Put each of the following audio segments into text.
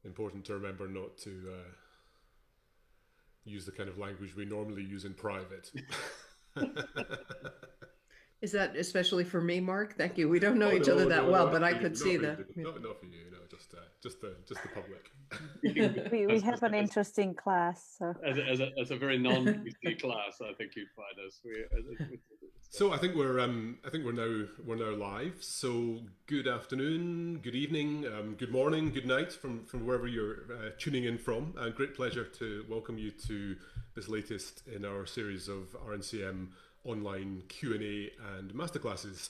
important to remember not to use the kind of language we normally use in private. Is that especially for me, Mark? Thank you. We don't know Oh each other no, that no, well, not but I for you, could not see for you, that. not for you. No, just the public. We have an interesting class. So as a very non-PC class, I think you'd find us. So I think we're now live. So good afternoon, good evening, good morning, good night from wherever you're tuning in from. Great pleasure to welcome you to this latest in our series of RNCM online Q&A and masterclasses.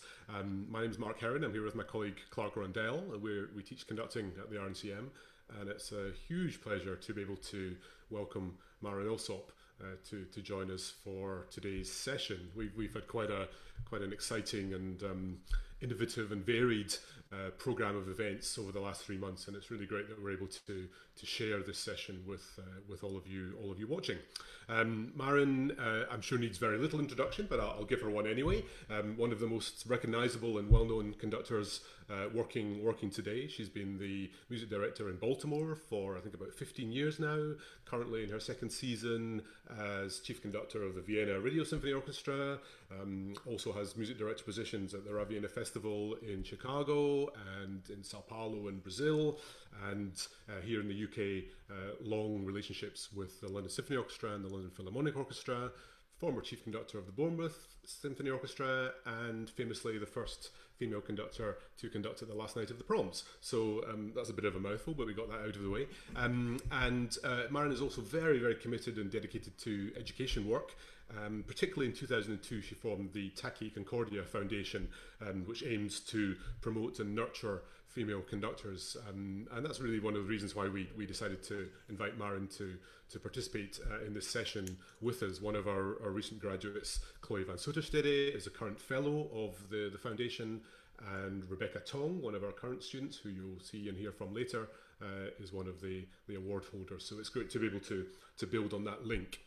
My name is Mark Heron. I'm here with my colleague Clark Rondell. We teach conducting at the RNCM, and it's a huge pleasure to be able to welcome Marin Alsop to join us for today's session. We've had quite an exciting and innovative and varied program of events over the last 3 months, and it's really great that we're able to share this session with all of you watching. Marin, I'm sure needs very little introduction, but I'll give her one anyway. One of the most recognizable and well-known conductors working today. She's been the music director in Baltimore for I think about 15 years now, currently in her second season as chief conductor of the Vienna Radio Symphony Orchestra, also has music director positions at the Ravienna Festival in Chicago and in Sao Paulo in Brazil, and here in the UK, long relationships with the London Symphony Orchestra and the London Philharmonic Orchestra, former chief conductor of the Bournemouth Symphony Orchestra, and famously the first female conductor to conduct at the last night of the proms. So that's a bit of a mouthful, but we got that out of the way. And Marin is also very, very committed and dedicated to education work. Particularly in 2002, she formed the Tachy Concordia Foundation, which aims to promote and nurture female conductors. And that's really one of the reasons why we decided to invite Marin to participate in this session with us. One of our recent graduates, Chloe van Soeterstede, is a current fellow of the foundation, and Rebecca Tong, one of our current students, who you'll see and hear from later, is one of the award holders. So it's great to be able to build on that link.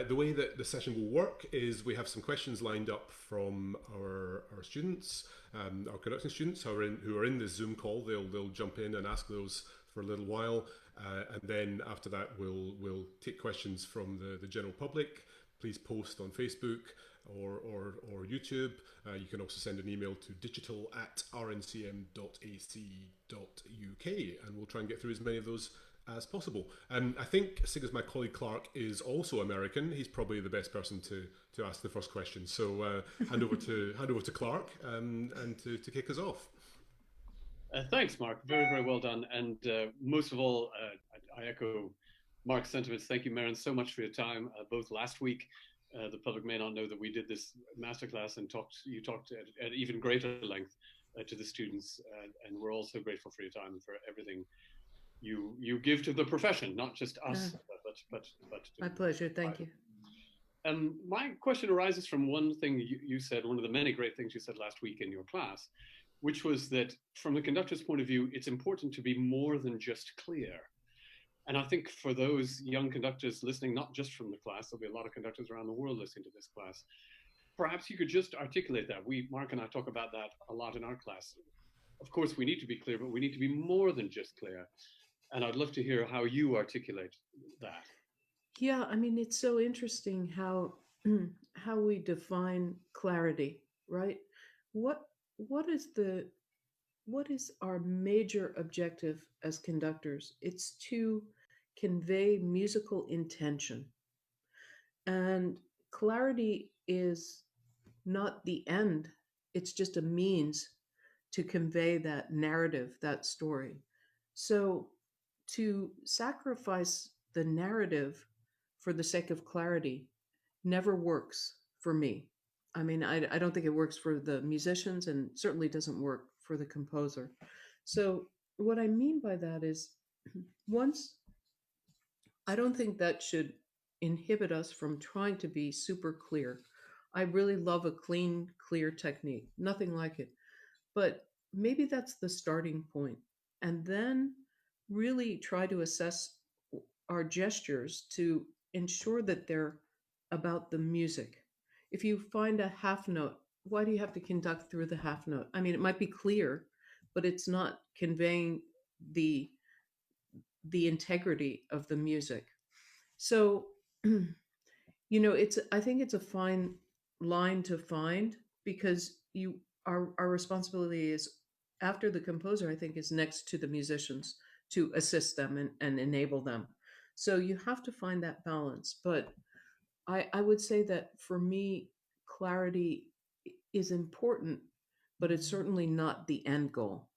The way that the session will work is we have some questions lined up from our students, our conducting students who are in this Zoom call. They'll jump in and ask those for a little while, and then after that we'll take questions from the general public. Please post on Facebook or YouTube. You can also send an email to digital@rncm.ac.uk, and we'll try and get through as many of those as possible. I think, seeing as my colleague Clark is also American, he's probably the best person to ask the first question. So hand over to Clark and to kick us off. Thanks, Mark. Very, very well done. And most of all, I echo Mark's sentiments. Thank you, Marin, so much for your time. Both last week, the public may not know that we did this masterclass and you talked at even greater length to the students. And we're also grateful for your time and for everything you give to the profession, not just us, but my pleasure. Thank you. My question arises from one thing you said, one of the many great things you said last week in your class, which was that from the conductor's point of view, it's important to be more than just clear. And I think for those young conductors listening, not just from the class, there'll be a lot of conductors around the world listening to this class. Perhaps you could just articulate that. Mark and I talk about that a lot in our class. Of course, we need to be clear, but we need to be more than just clear. And I'd love to hear how you articulate that. Yeah, I mean, it's so interesting how we define clarity, right? What is our major objective as conductors? It's to convey musical intention. And clarity is not the end, it's just a means to convey that narrative, that story. So to sacrifice the narrative for the sake of clarity never works for me. I mean, I don't think it works for the musicians, and certainly doesn't work for the composer. So what I mean by that is, once, I don't think that should inhibit us from trying to be super clear. I really love a clean, clear technique, nothing like it. But maybe that's the starting point. And then really try to assess our gestures to ensure that they're about the music. If you find a half note, why do you have to conduct through the half note? I mean, it might be clear, but it's not conveying the the integrity of the music. So, I think it's a fine line to find, because our responsibility is, after the composer, I think, is next to the musicians to assist them and enable them. So you have to find that balance. But I would say that for me, clarity is important, but it's certainly not the end goal.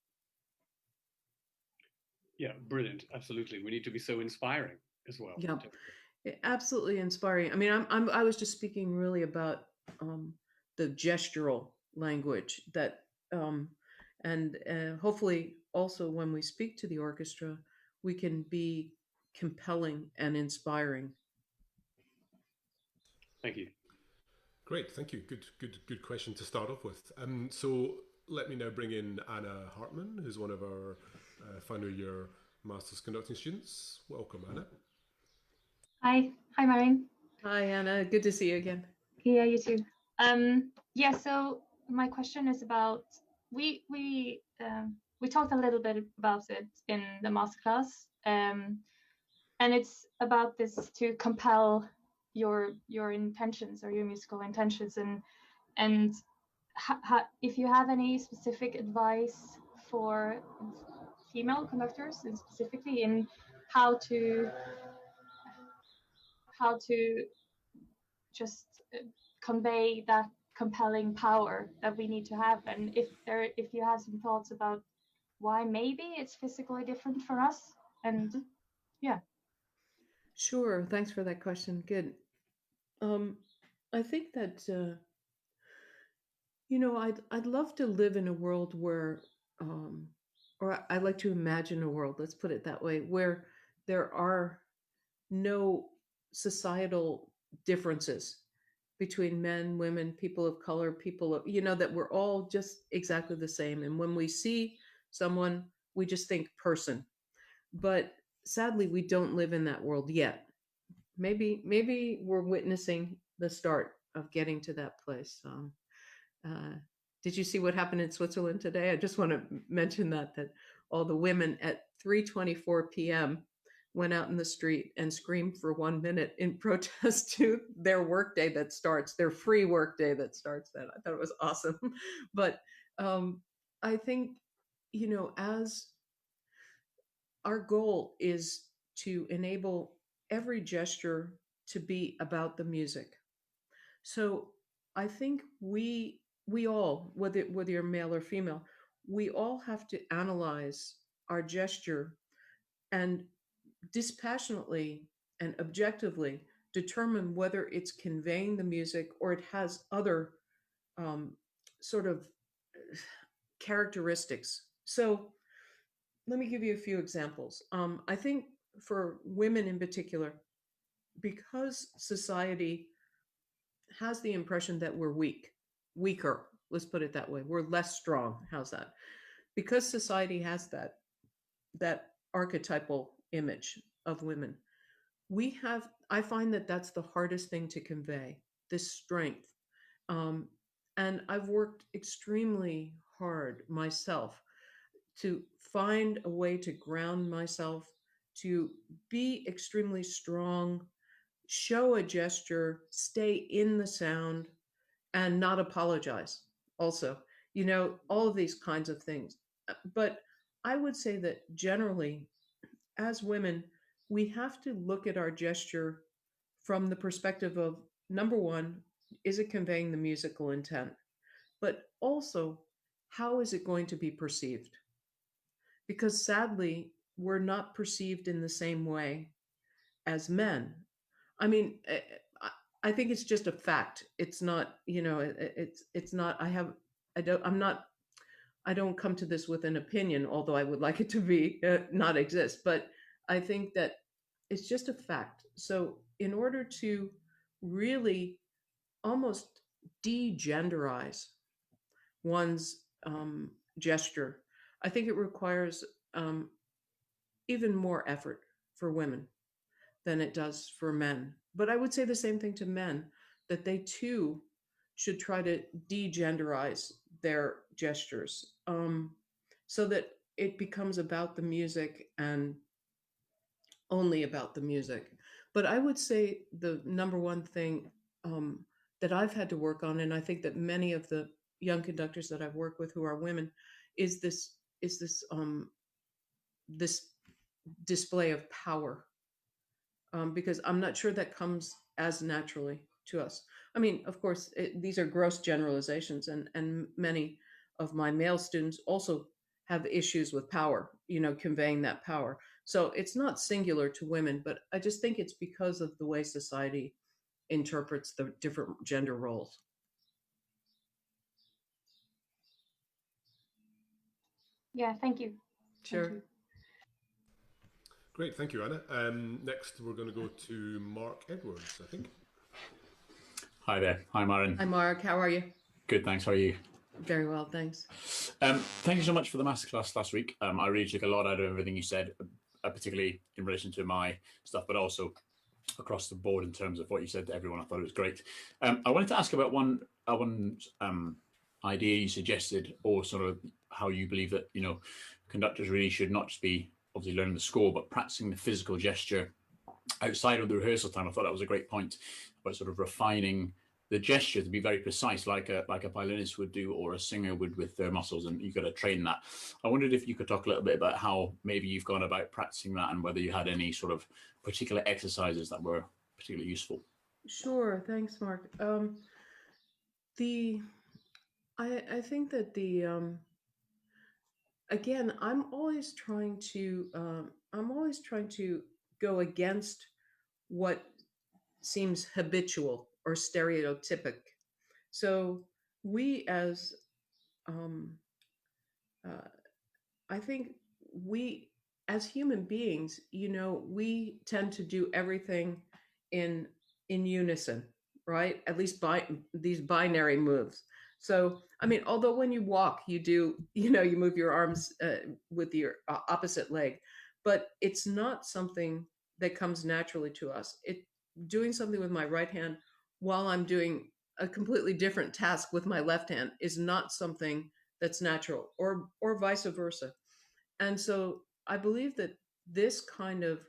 Yeah, brilliant. Absolutely. We need to be so inspiring as well. Yeah, absolutely inspiring. I mean, I was just speaking really about the gestural language that, and hopefully also when we speak to the orchestra, we can be compelling and inspiring. Thank you. Great, thank you. Good question to start off with. So let me now bring in Anna Hartman, who's one of our final year Masters Conducting students. Welcome, Anna. Hi, Marin. Hi, Anna. Good to see you again. Yeah, you too. Yeah. So my question is about we talked a little bit about it in the masterclass, and it's about this to compel your intentions or your musical intentions, and if you have any specific advice for female conductors, and specifically in how to just convey that compelling power that we need to have, and if you have some thoughts about why maybe it's physically different for us, and yeah. Sure. Thanks for that question. Good. I think that I'd love to live in a world where, or I'd like to imagine a world. Let's put it that way, where there are no societal differences between men, women, people of color, people of, that we're all just exactly the same. And when we see someone, we just think person. But sadly, we don't live in that world yet. Maybe we're witnessing the start of getting to that place. Did you see what happened in Switzerland today? I just want to mention that all the women at 3:24 p.m. went out in the street and screamed for 1 minute in protest to their workday that starts, their free workday that starts then. I thought it was awesome. But I think, as our goal is to enable every gesture to be about the music. So I think we all, whether you're male or female, we all have to analyze our gesture and dispassionately and objectively determine whether it's conveying the music or it has other sort of characteristics. So let me give you a few examples. I think for women in particular, because society has the impression that we're weaker, let's put it that way. We're less strong. How's that? Because society has that archetypal image of women. I find that that's the hardest thing to convey, this strength. And I've worked extremely hard myself to find a way to ground myself, to be extremely strong, show a gesture, stay in the sound, and not apologize. Also, all of these kinds of things. But I would say that generally, as women, we have to look at our gesture from the perspective of, number one, is it conveying the musical intent? But also, how is it going to be perceived? Because sadly, we're not perceived in the same way as men. I mean, I think it's just a fact. It's not, it's not, I don't come to this with an opinion, although I would like it to be not exist. But I think that it's just a fact. So in order to really almost degenderize one's gesture, I think it requires even more effort for women than it does for men. But I would say the same thing to men, that they too should try to degenderize their gestures, so that it becomes about the music and only about the music. But I would say the number one thing that I've had to work on, and I think that many of the young conductors that I've worked with who are women, is this display of power, because I'm not sure that comes as naturally to us. I mean, of course, these are gross generalizations, and many of my male students also have issues with power, conveying that power. So it's not singular to women, but I just think it's because of the way society interprets the different gender roles. Yeah, thank you. Sure. Thank you. Great, thank you, Anna. Next, we're going to go to Mark Edwards, I think. Hi there. Hi, Marin. Hi, Mark. How are you? Good, thanks. How are you? Very well, thanks. Thank you so much for the masterclass last week. I really took a lot out of everything you said, particularly in relation to my stuff, but also across the board in terms of what you said to everyone. I thought it was great. I wanted to ask about one idea you suggested, or sort of how you believe that, conductors really should not just be obviously learning the score, but practicing the physical gesture outside of the rehearsal time. I thought that was a great point about sort of refining the gesture to be very precise, like a violinist would do, or a singer would with their muscles, and you've got to train that. I wondered if you could talk a little bit about how maybe you've gone about practicing that, and whether you had any sort of particular exercises that were particularly useful. Sure, thanks, Mark. I think that again, I'm always trying to go against what seems habitual or stereotypic. So we as I think we as human beings, we tend to do everything in unison, right? At least by these binary moves. So, I mean, although when you walk, you do, you move your arms with your opposite leg, but it's not something that comes naturally to us. Doing something with my right hand while I'm doing a completely different task with my left hand is not something that's natural, or vice versa. And so I believe that this kind of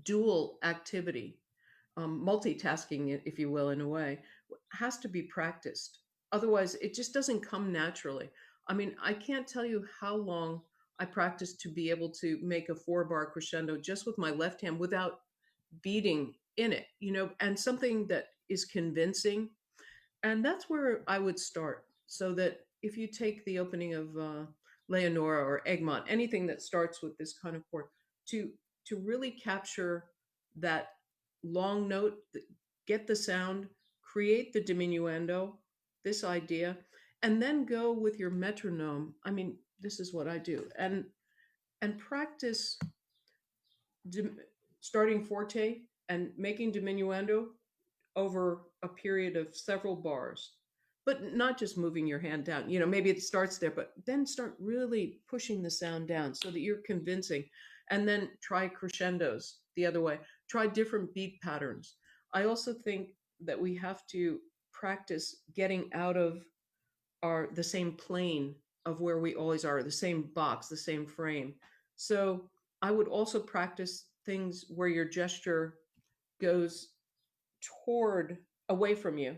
dual activity, multitasking, if you will, in a way, has to be practiced. Otherwise, it just doesn't come naturally. I mean, I can't tell you how long I practiced to be able to make a 4-bar crescendo just with my left hand without beating in it, and something that is convincing. And that's where I would start. So that if you take the opening of Leonora or Egmont, anything that starts with this kind of chord, to really capture that long note, get the sound, create the diminuendo, this idea, and then go with your metronome. I mean, this is what I do, and practice starting forte and making diminuendo over a period of several bars, but not just moving your hand down. Maybe it starts there, but then start really pushing the sound down so that you're convincing, and then try crescendos the other way. Try different beat patterns. I also think that we have to practice getting out of the same plane of where we always are, the same box, the same frame. So I would also practice things where your gesture goes away from you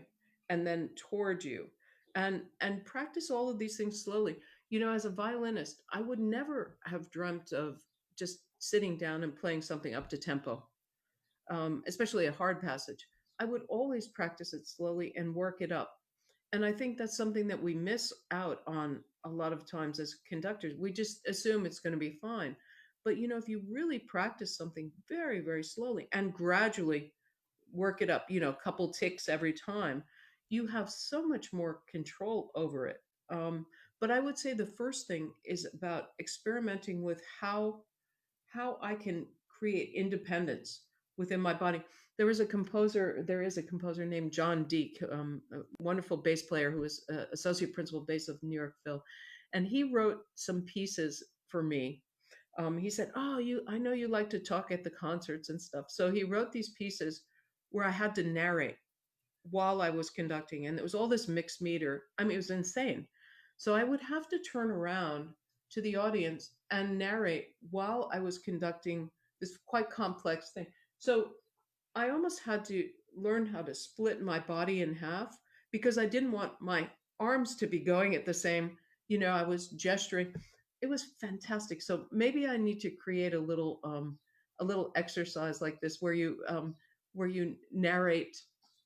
and then toward you, and practice all of these things slowly. As a violinist, I would never have dreamt of just sitting down and playing something up to tempo, especially a hard passage. I would always practice it slowly and work it up. And I think that's something that we miss out on a lot of times as conductors. We just assume it's going to be fine. But, if you really practice something very, very slowly and gradually work it up, a couple ticks every time, you have so much more control over it. But I would say the first thing is about experimenting with how I can create independence within my body. There is a composer named John Deek, a wonderful bass player who is associate principal bass of New York Phil. And he wrote some pieces for me. He said, I know you like to talk at the concerts and stuff. So he wrote these pieces where I had to narrate while I was conducting. And it was all this mixed meter. I mean, it was insane. So I would have to turn around to the audience and narrate while I was conducting this quite complex thing. So I almost had to learn how to split my body in half because I didn't want my arms to be going at the same, I was gesturing. It was fantastic. So maybe I need to create a little exercise like this where you narrate,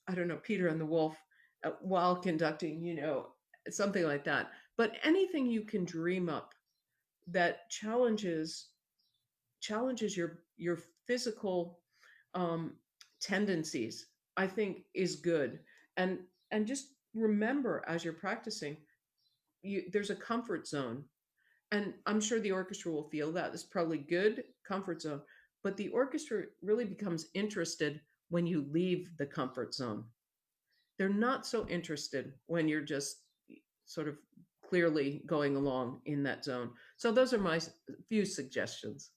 I don't know, Peter and the Wolf while conducting, something like that. But anything you can dream up that challenges your physical um, tendencies, I think is good. And just remember as you're practicing, there's a comfort zone, and I'm sure the orchestra will feel that. It's probably good comfort zone, but the orchestra really becomes interested when you leave the comfort zone. They're not so interested when you're just sort of clearly going along in that zone. So those are my few suggestions.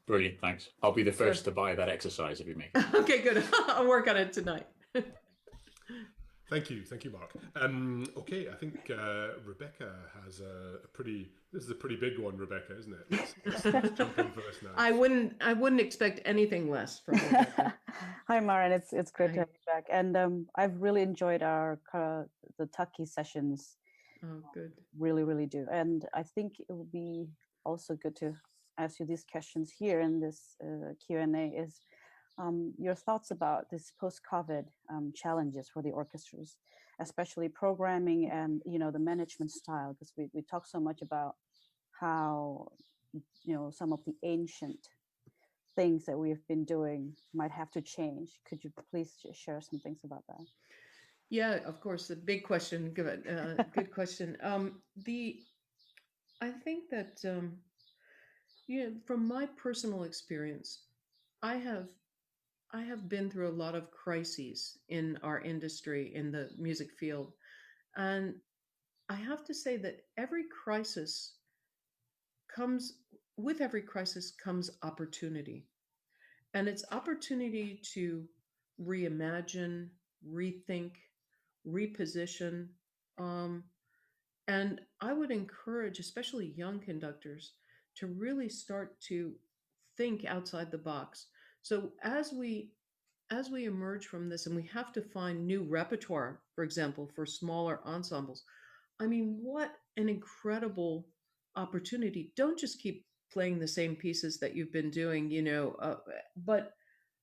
Brilliant, thanks. I'll be the first to buy that exercise if you make it. Okay, good. I'll work on it tonight. Thank you, Mark. Okay, I think Rebecca has this is a pretty big one, Rebecca, isn't it? Let's jump in first now. I wouldn't expect anything less from Rebecca. Hi, Marin. It's great to have you back, and I've really enjoyed the Tucky sessions. Oh, good. Really, really do, and I think it would be also good to ask you these questions here in this Q&A. Is your thoughts about this post-COVID challenges for the orchestras, especially programming and the management style, because we talk so much about how some of the ancient things that we have been doing might have to change. Could you please share some things about that? Yeah, of course, a big question. Good question. I think that from my personal experience, I have been through a lot of crises in our industry, in the music field. And I have to say that every crisis comes opportunity. And it's opportunity to reimagine, rethink, reposition. And I would encourage, especially young conductors, to really start to think outside the box. So as we emerge from this, and we have to find new repertoire, for example, for smaller ensembles, I mean, what an incredible opportunity. Don't just keep playing the same pieces that you've been doing, but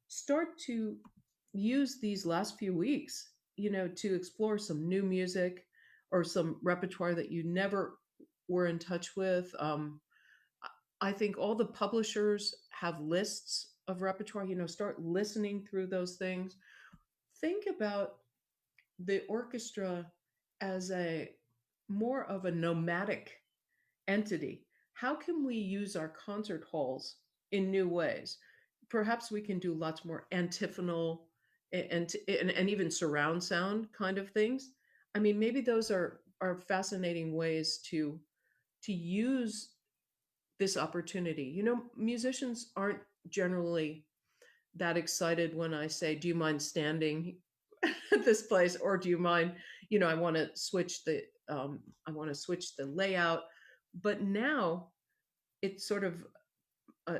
start to use these last few weeks, to explore some new music or some repertoire that you never were in touch with. I think all the publishers have lists of repertoire, start listening through those things. Think about the orchestra as more of a nomadic entity. How can we use our concert halls in new ways? Perhaps we can do lots more antiphonal and even surround sound kind of things. I mean, maybe those are fascinating ways to use this opportunity. Musicians aren't generally that excited when I say, do you mind standing at this place, or do you mind, I want to switch the layout. But now it's sort of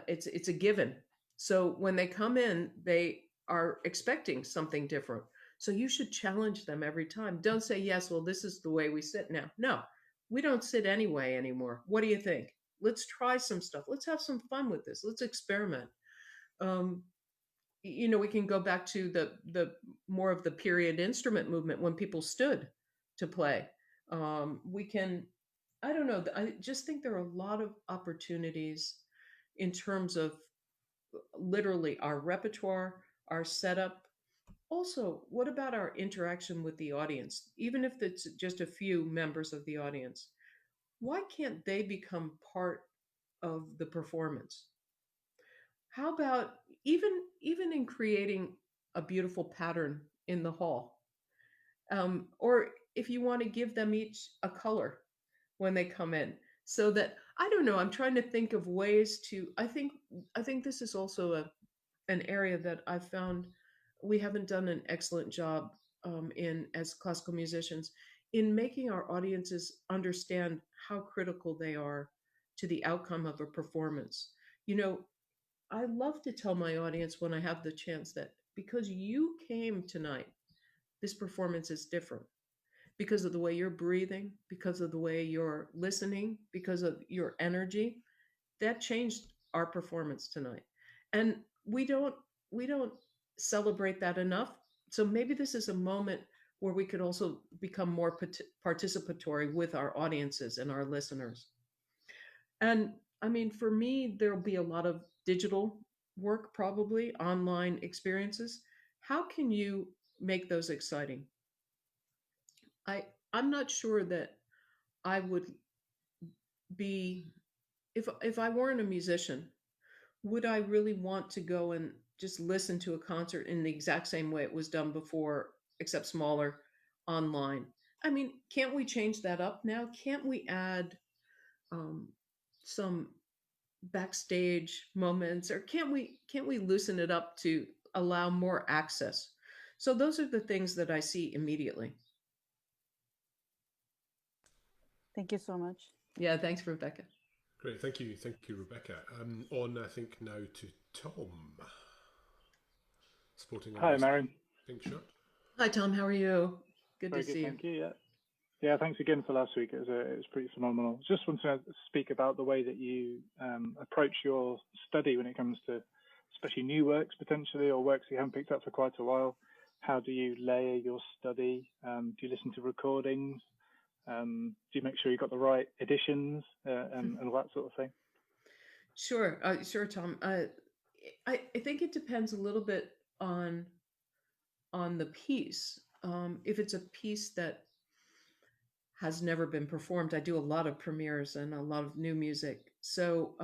it's a given. So when they come in, they are expecting something different. So you should challenge them every time. Don't say, yes, well, this is the way we sit now. No, we don't sit anyway anymore. What do you think? Let's try some stuff. Let's have some fun with this. Let's experiment. We can go back to the more of the period instrument movement when people stood to play. We can, I don't know, I just think there are a lot of opportunities in terms of literally our repertoire, our setup. Also, what about our interaction with the audience? Even if it's just a few members of the audience, why can't they become part of the performance? How about even in creating a beautiful pattern in the hall? Or if you want to give them each a color when they come in, so that, I don't know, I'm trying to think of ways to, I think this is also an area that I've found we haven't done an excellent job in, as classical musicians, in making our audiences understand how critical they are to the outcome of a performance. I love to tell my audience when I have the chance that because you came tonight, this performance is different because of the way you're breathing, because of the way you're listening, because of your energy. That changed our performance tonight. And we don't celebrate that enough. So maybe this is a moment where we could also become more participatory with our audiences and our listeners. And I mean, for me, there'll be a lot of digital work, probably online experiences. How can you make those exciting? I I'm not sure that I would be if I weren't a musician, would I really want to go and just listen to a concert in the exact same way it was done before, except smaller online? I mean, can't we change that up now? Can't we add um, some backstage moments, or can't we loosen it up to allow more access? So those are the things that I see immediately. Thank you so much. Yeah, thanks, Rebecca. Great, thank you, Rebecca. On, I think now to Tom, sporting. Hi, Marin. Pink shirt. Hi, Tom. How are you? Good Very to good, see you. thank you. Yeah. Thanks again for last week. It was pretty phenomenal. Just want to speak about the way that you approach your study when it comes to, especially new works potentially, or works you haven't picked up for quite a while. How do you layer your study? Do you listen to recordings? Do you make sure you got the right editions and all that sort of thing? Sure, Tom. I think it depends a little bit on the piece. If it's a piece that has never been performed, I do a lot of premieres and a lot of new music. So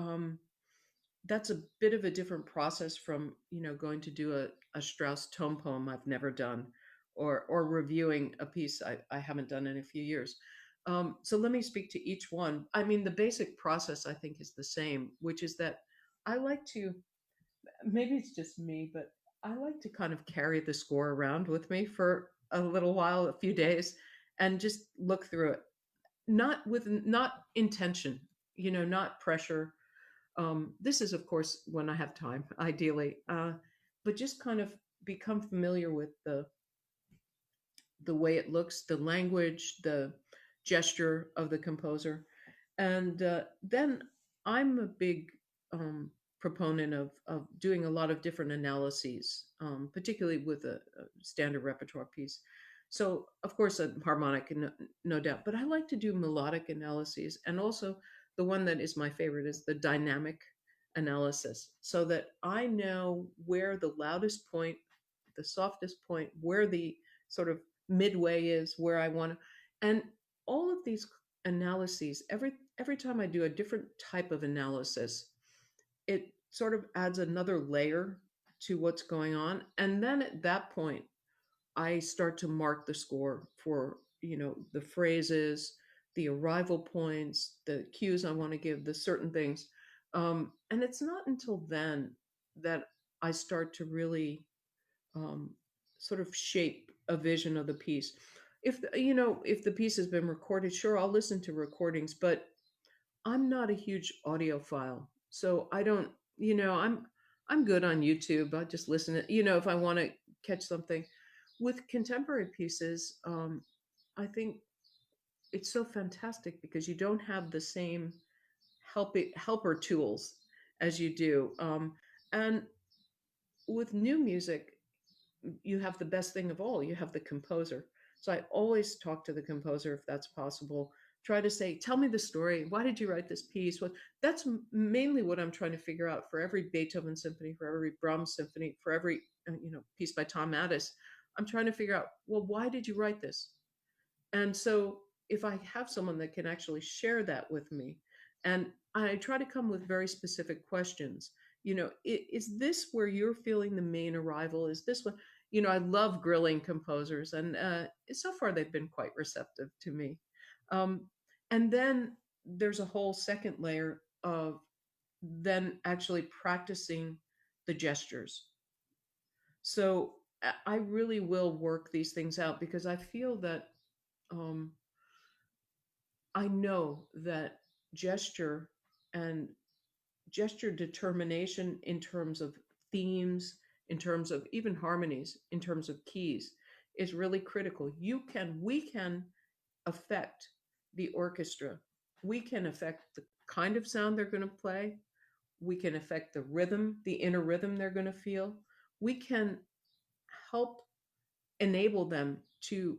that's a bit of a different process from going to do a Strauss tone poem I've never done, or reviewing a piece I haven't done in a few years. So let me speak to each one. I mean, the basic process I think is the same, which is that I like to, maybe it's just me, but I like to kind of carry the score around with me for a little while, a few days, and just look through it. Not intention, not pressure. This is, of course, when I have time, ideally, but just kind of become familiar with the way it looks, the language, the gesture of the composer. And then I'm a big proponent of doing a lot of different analyses, particularly with a standard repertoire piece. So, of course, a harmonic, no doubt, but I like to do melodic analyses. And also, the one that is my favorite is the dynamic analysis, so that I know where the loudest point, the softest point, where the sort of midway is, where I want to. And all of these analyses, every time I do a different type of analysis, it sort of adds another layer to what's going on. And then at that point, I start to mark the score for, the phrases, the arrival points, the cues I want to give, the certain things. And it's not until then that I start to really sort of shape a vision of the piece. If the piece has been recorded, sure, I'll listen to recordings, but I'm not a huge audiophile. So I don't, I'm good on YouTube. I just listen to, if I want to catch something. With contemporary pieces, I think it's so fantastic because you don't have the same helper tools as you do. And with new music, you have the best thing of all. You have the composer. So I always talk to the composer if that's possible. Try to say, tell me the story. Why did you write this piece? That's mainly what I'm trying to figure out for every Beethoven symphony, for every Brahms symphony, for every piece by Tom Addis. I'm trying to figure out, well, why did you write this? And so if I have someone that can actually share that with me, and I try to come with very specific questions, is this where you're feeling the main arrival? Is this what, I love grilling composers, and so far they've been quite receptive to me. And then there's a whole second layer of then actually practicing the gestures. So I really will work these things out because I feel that I know that gesture and gesture determination in terms of themes, in terms of even harmonies, in terms of keys, is really critical. We can affect the orchestra. We can affect the kind of sound they're going to play. We can affect the rhythm, the inner rhythm they're going to feel. We can help enable them to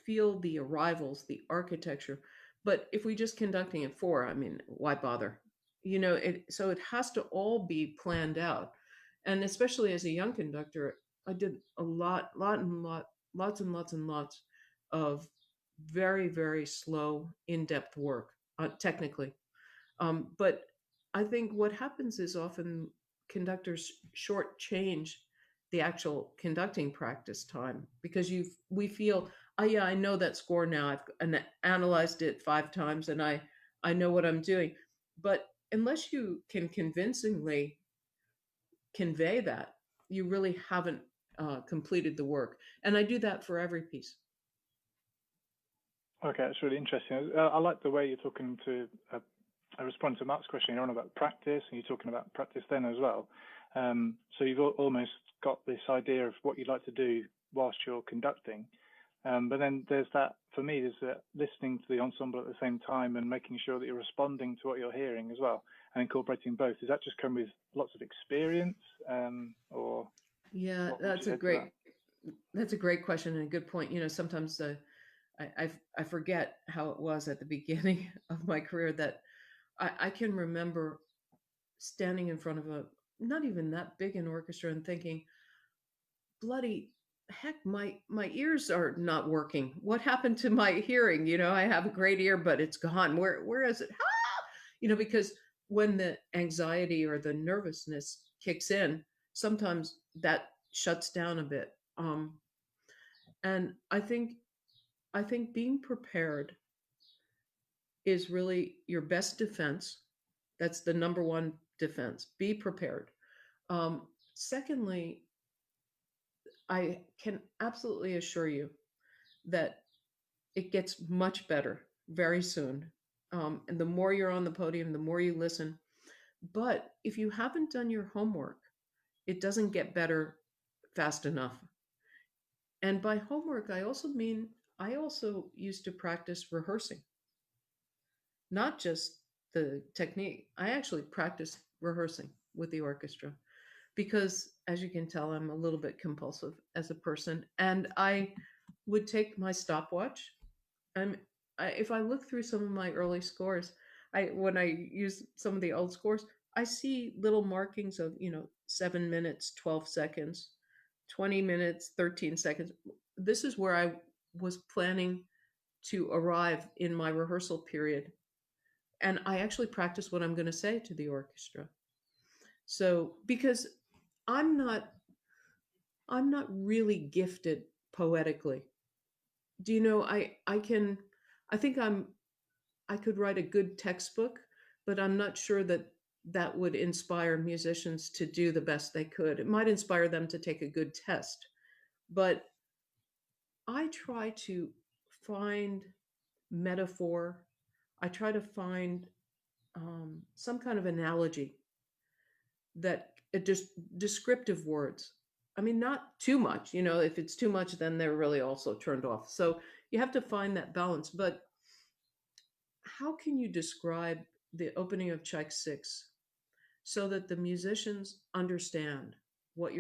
feel the arrivals, the architecture. But if we just conducting at 4, I mean, why bother? So it has to all be planned out. And especially as a young conductor, I did a lots and lots of very, very slow, in-depth work technically. But I think what happens is often conductors shortchange the actual conducting practice time because we feel, oh yeah, I know that score now. I've analyzed it 5 times and I know what I'm doing. But unless you can convincingly convey that, you really haven't completed the work. And I do that for every piece. Okay, that's really interesting. I like the way you're talking to I respond to Mark's question. You're on about practice, and you're talking about practice then as well. So you've almost got this idea of what you'd like to do whilst you're conducting. But then there's that, for me, there's that listening to the ensemble at the same time and making sure that you're responding to what you're hearing as well and incorporating both. Does that just come with lots of experience or? Yeah, that's a great question and a good point. Sometimes I forget how it was at the beginning of my career that I can remember standing in front of a not even that big an orchestra and thinking, bloody heck, my ears are not working. What happened to my hearing? I have a great ear, but it's gone. Where is it? Because when the anxiety or the nervousness kicks in, sometimes that shuts down a bit. And I think being prepared is really your best defense. That's the number one defense. Be prepared. Secondly, I can absolutely assure you that it gets much better very soon. And the more you're on the podium, the more you listen. But if you haven't done your homework, it doesn't get better fast enough. And by homework, I also mean I also used to practice rehearsing, not just the technique. I actually practiced rehearsing with the orchestra because, as you can tell, I'm a little bit compulsive as a person. And I would take my stopwatch. And if I look through some of my early scores, when I use some of the old scores, I see little markings of, 7 minutes, 12 seconds, 20 minutes, 13 seconds. This is where I was planning to arrive in my rehearsal period. And I actually practice what I'm going to say to the orchestra. So, because I'm not really gifted poetically. Do you know, I could write a good textbook, but I'm not sure that would inspire musicians to do the best they could. It might inspire them to take a good test, but I try to find metaphor. I try to find some kind of analogy that just descriptive words. I mean, not too much. If it's too much, then they're really also turned off. So you have to find that balance. But how can you describe the opening of Tchaikovsky 6 so that the musicians understand what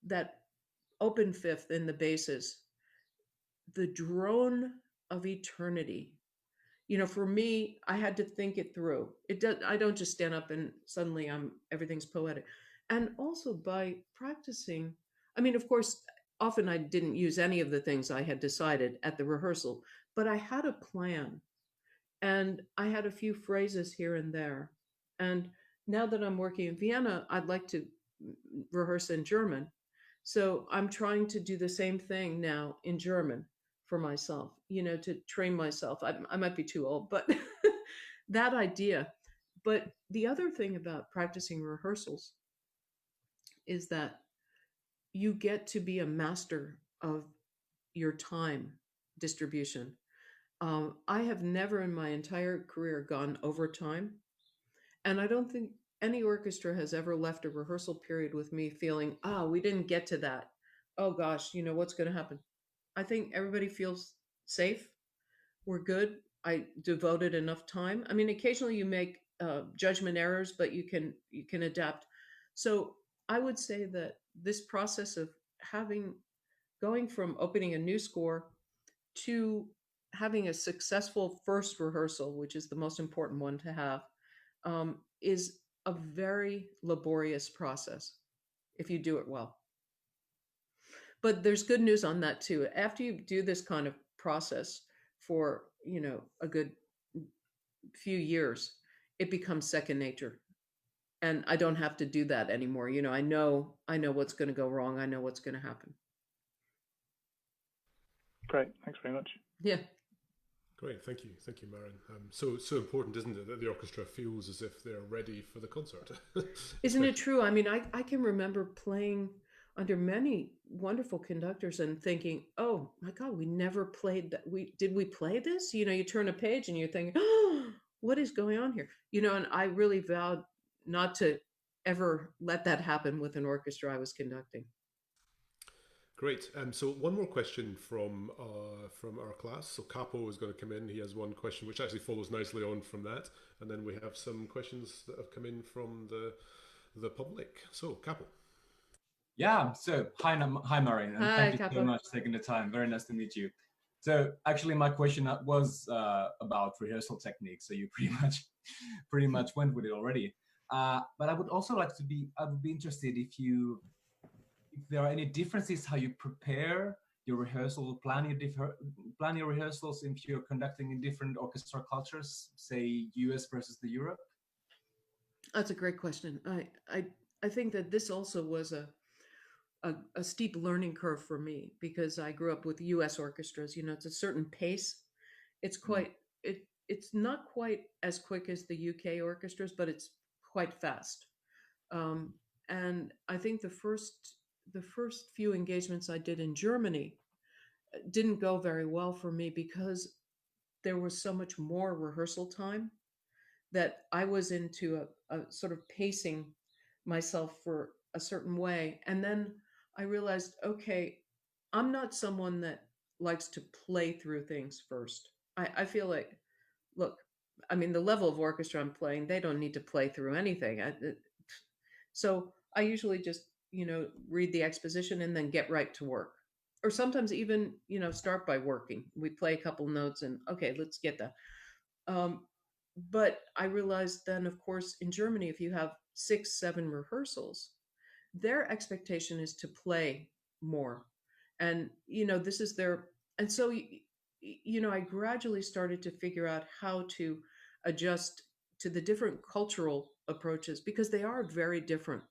that open fifth in the basses, the drone of eternity. For me, I had to think it through. I don't just stand up and suddenly everything's poetic. And also by practicing, I mean, of course, often I didn't use any of the things I had decided at the rehearsal, but I had a plan and I had a few phrases here and there. And now that I'm working in Vienna, I'd like to rehearse in German. So I'm trying to do the same thing now in German for myself, to train myself. I might be too old, but that idea. But the other thing about practicing rehearsals is that you get to be a master of your time distribution. I have never in my entire career gone overtime. And I don't think any orchestra has ever left a rehearsal period with me feeling, we didn't get to that. Oh gosh, what's going to happen? I think everybody feels safe. We're good. I devoted enough time. I mean, occasionally you make judgment errors, but you can adapt. So I would say that this process of going from opening a new score to having a successful first rehearsal, which is the most important one to have, is a very laborious process if you do it well. But there's good news on that too. After you do this kind of process for, a good few years, it becomes second nature. And I don't have to do that anymore. I know what's going to go wrong. I know what's going to happen. Great. Thanks very much. Yeah. Great, thank you, Marin. So important, isn't it, that the orchestra feels as if they're ready for the concert? Isn't it true? I mean, I can remember playing under many wonderful conductors and thinking, oh my God, we never played that. Did we play this? You turn a page and you're thinking, oh, what is going on here? And I really vowed not to ever let that happen with an orchestra I was conducting. Great. So one more question from our class. So Capo is going to come in. He has one question which actually follows nicely on from that, and then we have some questions that have come in from the public. So Capo. Yeah. So hi Marin, and Hi, thank you Capo. so much for taking the time. Very nice to meet you. So actually, my question was about rehearsal technique. So you pretty much went with it already. But I would also I would be interested if there are any differences how you prepare your rehearsal, plan your rehearsals if you're conducting in different orchestral cultures, say US versus the Europe? That's a great question. I think that this also was a steep learning curve for me because I grew up with US orchestras. It's a certain pace. It's it's not quite as quick as the UK orchestras, but it's quite fast. And I think the first few engagements I did in Germany didn't go very well for me because there was so much more rehearsal time that I was into a sort of pacing myself for a certain way. And then I realized, okay, I'm not someone that likes to play through things first. I feel like, look, I mean, the level of orchestra I'm playing, they don't need to play through anything. So I usually just, read the exposition and then get right to work. Or sometimes even, start by working. We play a couple notes and, okay, let's get that. But I realized then, of course, in Germany, if you have 6, 7 rehearsals, their expectation is to play more. And, this is and so, I gradually started to figure out how to adjust to the different cultural approaches because they are very different.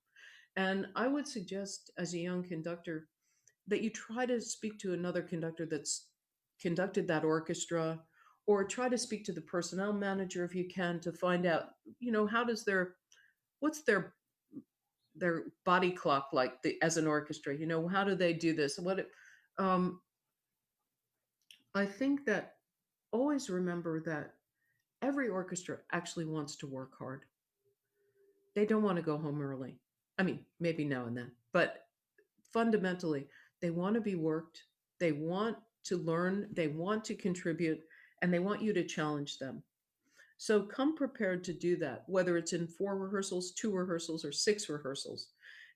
And I would suggest as a young conductor that you try to speak to another conductor that's conducted that orchestra, or try to speak to the personnel manager if you can to find out, what's their body clock like as an orchestra, how do they do this? I think that always remember that every orchestra actually wants to work hard. They don't want to go home early. I mean, maybe now and then, but fundamentally, they want to be worked. They want to learn. They want to contribute, and they want you to challenge them. So come prepared to do that, whether it's in 4 rehearsals, 2 rehearsals, or 6 rehearsals.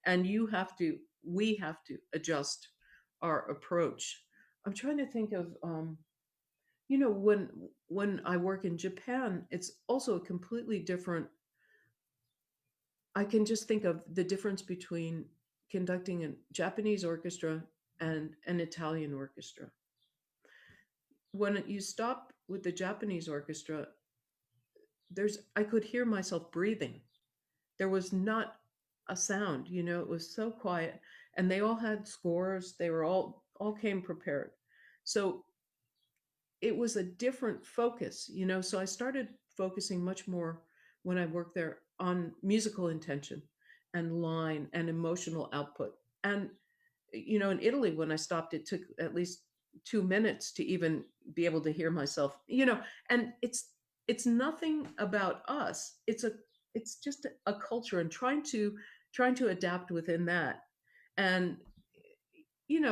And we have to adjust our approach. I'm trying to think of, when I work in Japan, it's also a completely different. I can just think of the difference between conducting a Japanese orchestra and an Italian orchestra. When you stop with the Japanese orchestra, I could hear myself breathing. There was not a sound, it was so quiet, and they all had scores. They were all came prepared. So it was a different focus, so I started focusing much more when I worked there on musical intention and line and emotional output. And, in Italy, when I stopped, it took at least 2 minutes to even be able to hear myself, and it's nothing about us. It's just a culture, and trying to adapt within that. And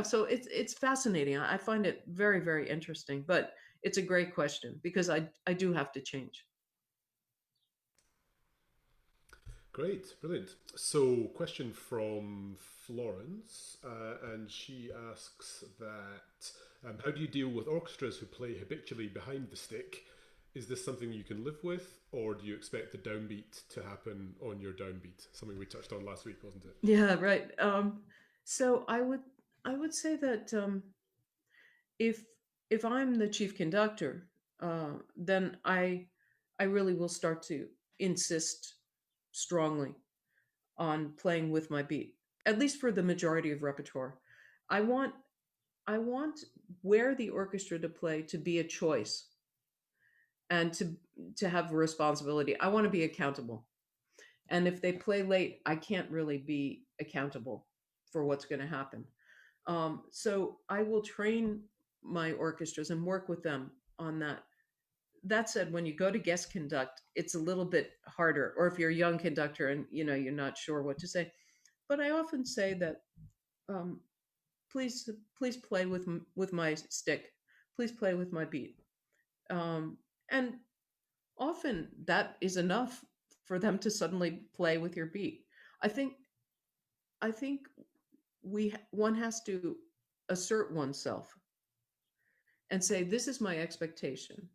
so it's fascinating. I find it very, very interesting, but it's a great question because I do have to change. Great, brilliant. So, question from Florence, and she asks that how do you deal with orchestras who play habitually behind the stick? Is this something you can live with, or do you expect the downbeat to happen on your downbeat? Something we touched on last week, wasn't it? Yeah, right. So I would say that if I'm the chief conductor, then I really will start to insist strongly on playing with my beat, at least for the majority of repertoire. I want where the orchestra to play to be a choice and to have responsibility. I want to be accountable. And if they play late, I can't really be accountable for what's going to happen. So I will train my orchestras and work with them on that. That said, when you go to guest conduct, it's a little bit harder. Or if you're a young conductor and you're not sure what to say, but I often say that please play with my stick. Please play with my beat. And often that is enough for them to suddenly play with your beat. I think one has to assert oneself and say, this is my expectation.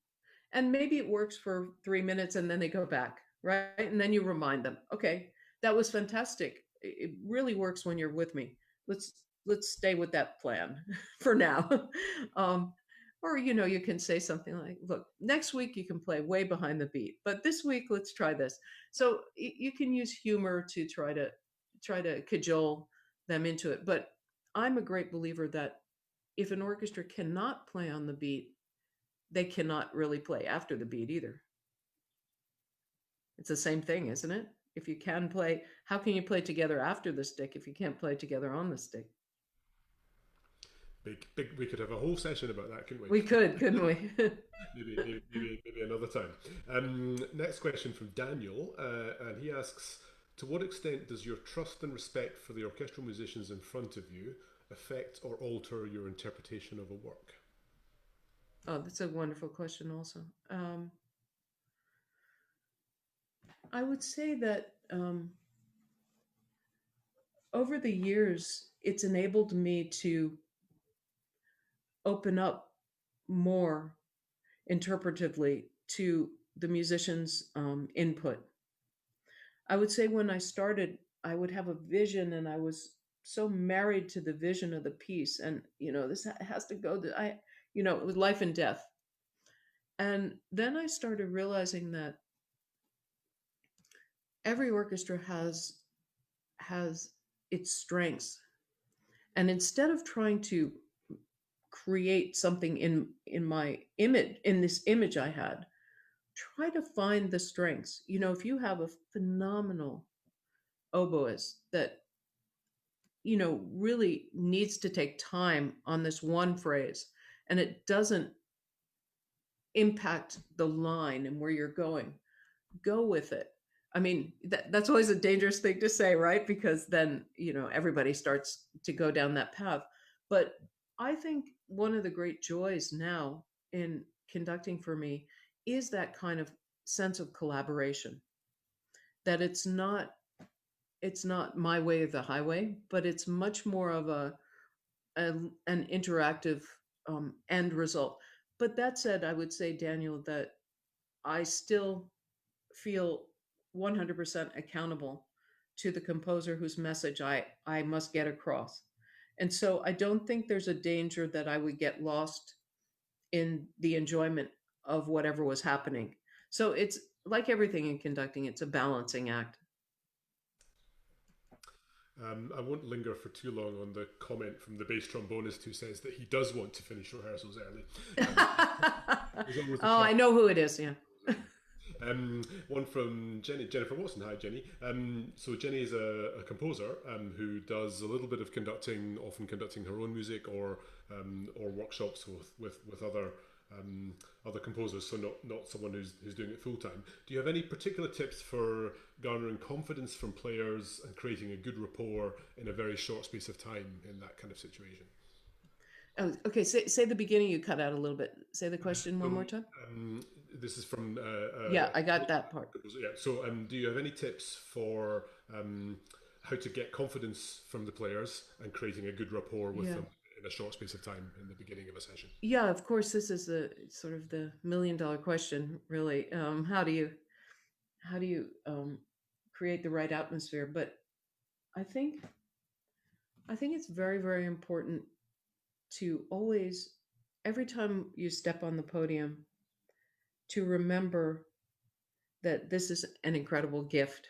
And maybe it works for 3 minutes and then they go back, right? And then you remind them, okay, that was fantastic. It really works when you're with me. Let's stay with that plan for now. Or, you can say something like, look, next week you can play way behind the beat, but this week, let's try this. So you can use humor to try to cajole them into it. But I'm a great believer that if an orchestra cannot play on the beat, they cannot really play after the beat either. It's the same thing, isn't it? If you can play, how can you play together after the stick if you can't play together on the stick? Big. We could have a whole session about that, couldn't we? We could, couldn't we? maybe another time. Next question from Daniel, and he asks, to what extent does your trust and respect for the orchestral musicians in front of you affect or alter your interpretation of a work? Oh, that's a wonderful question also. I would say that over the years, it's enabled me to open up more interpretively to the musician's input. I would say when I started, I would have a vision and I was so married to the vision of the piece. And, this has to go to, it was life and death. And then I started realizing that every orchestra has its strengths. And instead of trying to create something in my image, in this image I had, try to find the strengths. If you have a phenomenal oboist that, really needs to take time on this one phrase, and it doesn't impact the line and where you're going, go with it. I mean, that's always a dangerous thing to say, right? Because then, everybody starts to go down that path. But I think one of the great joys now in conducting for me is that kind of sense of collaboration, that it's not my way or the highway, but it's much more of an interactive end result. But that said, I would say, Daniel, that I still feel 100% accountable to the composer whose message I must get across. And so I don't think there's a danger that I would get lost in the enjoyment of whatever was happening. So it's like everything in conducting, it's a balancing act. I won't linger for too long on the comment from the bass trombonist who says that he does want to finish rehearsals early. Oh, I know who it is, yeah. One from Jennifer Watson. Hi, Jenny. So Jenny is a composer who does a little bit of conducting, often conducting her own music or workshops with other composers. So not someone who's doing it full time. Do you have any particular tips for garnering confidence from players and creating a good rapport in a very short space of time in that kind of situation? Oh, okay. Say the beginning. You cut out a little bit. Say the question one more time. This is from yeah, I got that part. Yeah. So, do you have any tips for how to get confidence from the players and creating a good rapport with them in a short space of time in the beginning of a session? Yeah, of course. This is the sort of the $1,000,000 question, really. How do you create the right atmosphere? But I think it's very, very important to always, every time you step on the podium, to remember that this is an incredible gift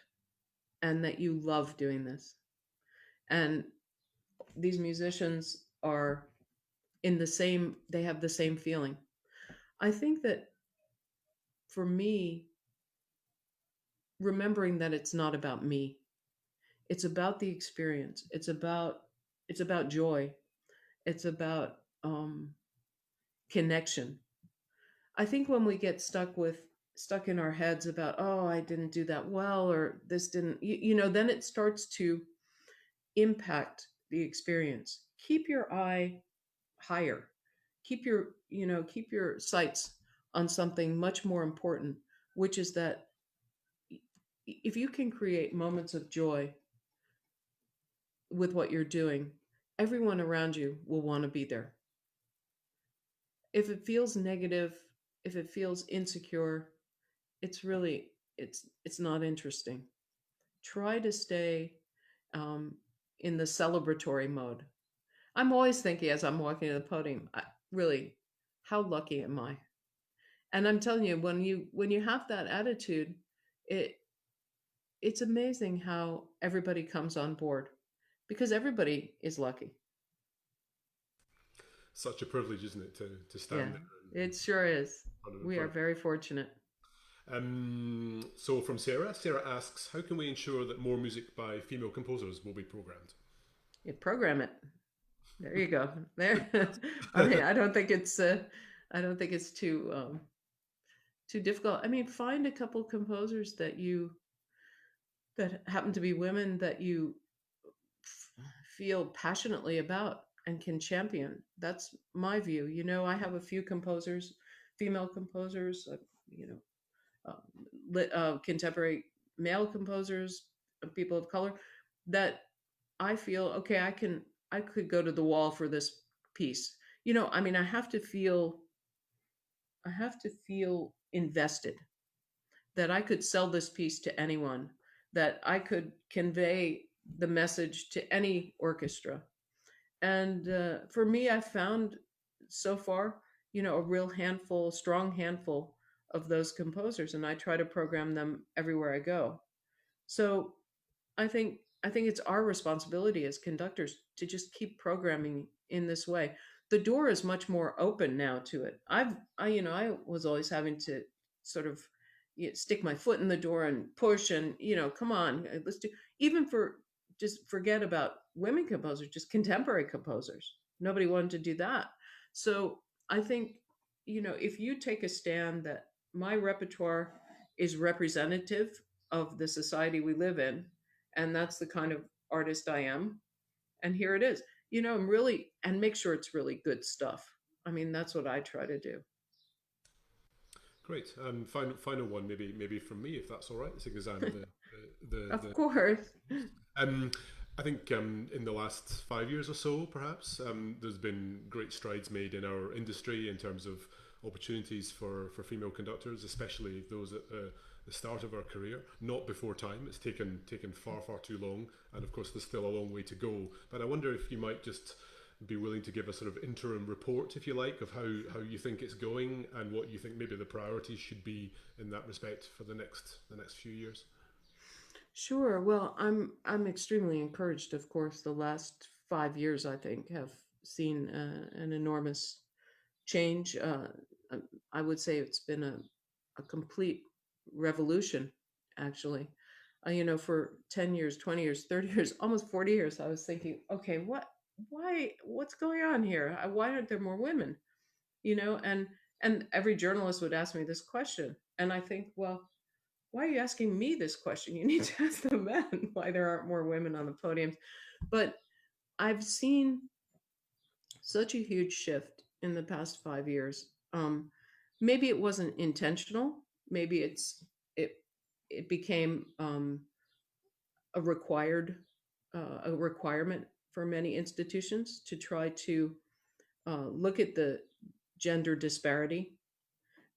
and that you love doing this. And these musicians are they have the same feeling. I think that for me, remembering that it's not about me, it's about the experience. It's about joy. It's about connection. I think when we get stuck in our heads about, oh, I didn't do that well, or this didn't, then it starts to impact the experience. Keep your eye higher. Keep your sights on something much more important, which is that if you can create moments of joy with what you're doing, everyone around you will want to be there. If it feels negative, if it feels insecure, it's not interesting. Try to stay in the celebratory mode. I'm always thinking as I'm walking to the podium, really, how lucky am I? And I'm telling you, when you have that attitude, it's amazing how everybody comes on board, because everybody is lucky. Such a privilege, isn't it, to stand there? It sure is. We are very fortunate. So from Sarah asks, how can we ensure that more music by female composers will be programmed? You program it. There you go. There. I mean, I don't think it's too difficult. I mean, find a couple composers that happen to be women that you feel passionately about and can champion. That's my view. I have a few composers, female composers, contemporary male composers, people of color, that I feel, okay, I could go to the wall for this piece. I mean, I have to feel invested, that I could sell this piece to anyone, that I could convey the message to any orchestra. And for me, I found so far, a real strong handful of those composers, and I try to program them everywhere I go. So I think it's our responsibility as conductors to just keep programming in this way. The door is much more open now to it. I was always having to sort of stick my foot in the door and push and, come on, let's do, even just forget about women composers, just contemporary composers. Nobody wanted to do that. So I think, if you take a stand that my repertoire is representative of the society we live in, and that's the kind of artist I am, and here it is, and make sure it's really good stuff. I mean, that's what I try to do. Great. Final one, maybe from me, if that's all right. Because I'm of course. I think in the last 5 years or so, perhaps, there's been great strides made in our industry in terms of opportunities for female conductors, especially those at the start of our career. Not before time. It's taken far too long, and of course there's still a long way to go. But I wonder if you might just be willing to give a sort of interim report, if you like, of how you think it's going and what you think maybe the priorities should be in that respect for the next few years. Sure. Well, I'm extremely encouraged. Of course, the last 5 years, I think, have seen an enormous change. I would say it's been a complete revolution, actually. For 10 years, 20 years, 30 years, almost 40 years, I was thinking, okay, what's going on here? Why aren't there more women? And every journalist would ask me this question. And I think, well, why are you asking me this question? You need to ask the men why there aren't more women on the podiums. But I've seen such a huge shift in the past 5 years. Maybe it wasn't intentional. Maybe it became a requirement for many institutions to try to look at the gender disparity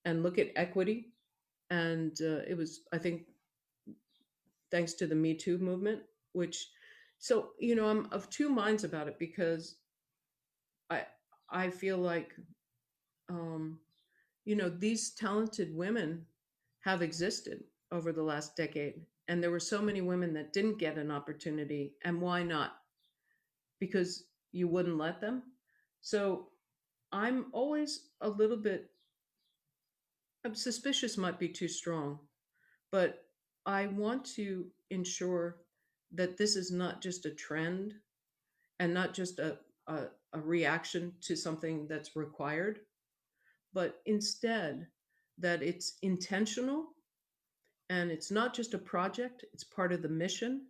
and look at equity. And it was, I think, thanks to the Me Too movement, I'm of two minds about it, because I feel like, these talented women have existed over the last decade. And there were so many women that didn't get an opportunity. And why not? Because you wouldn't let them. So I'm always a little bit suspicious, might be too strong, but I want to ensure that this is not just a trend and not just a reaction to something that's required, but instead that it's intentional and it's not just a project, it's part of the mission,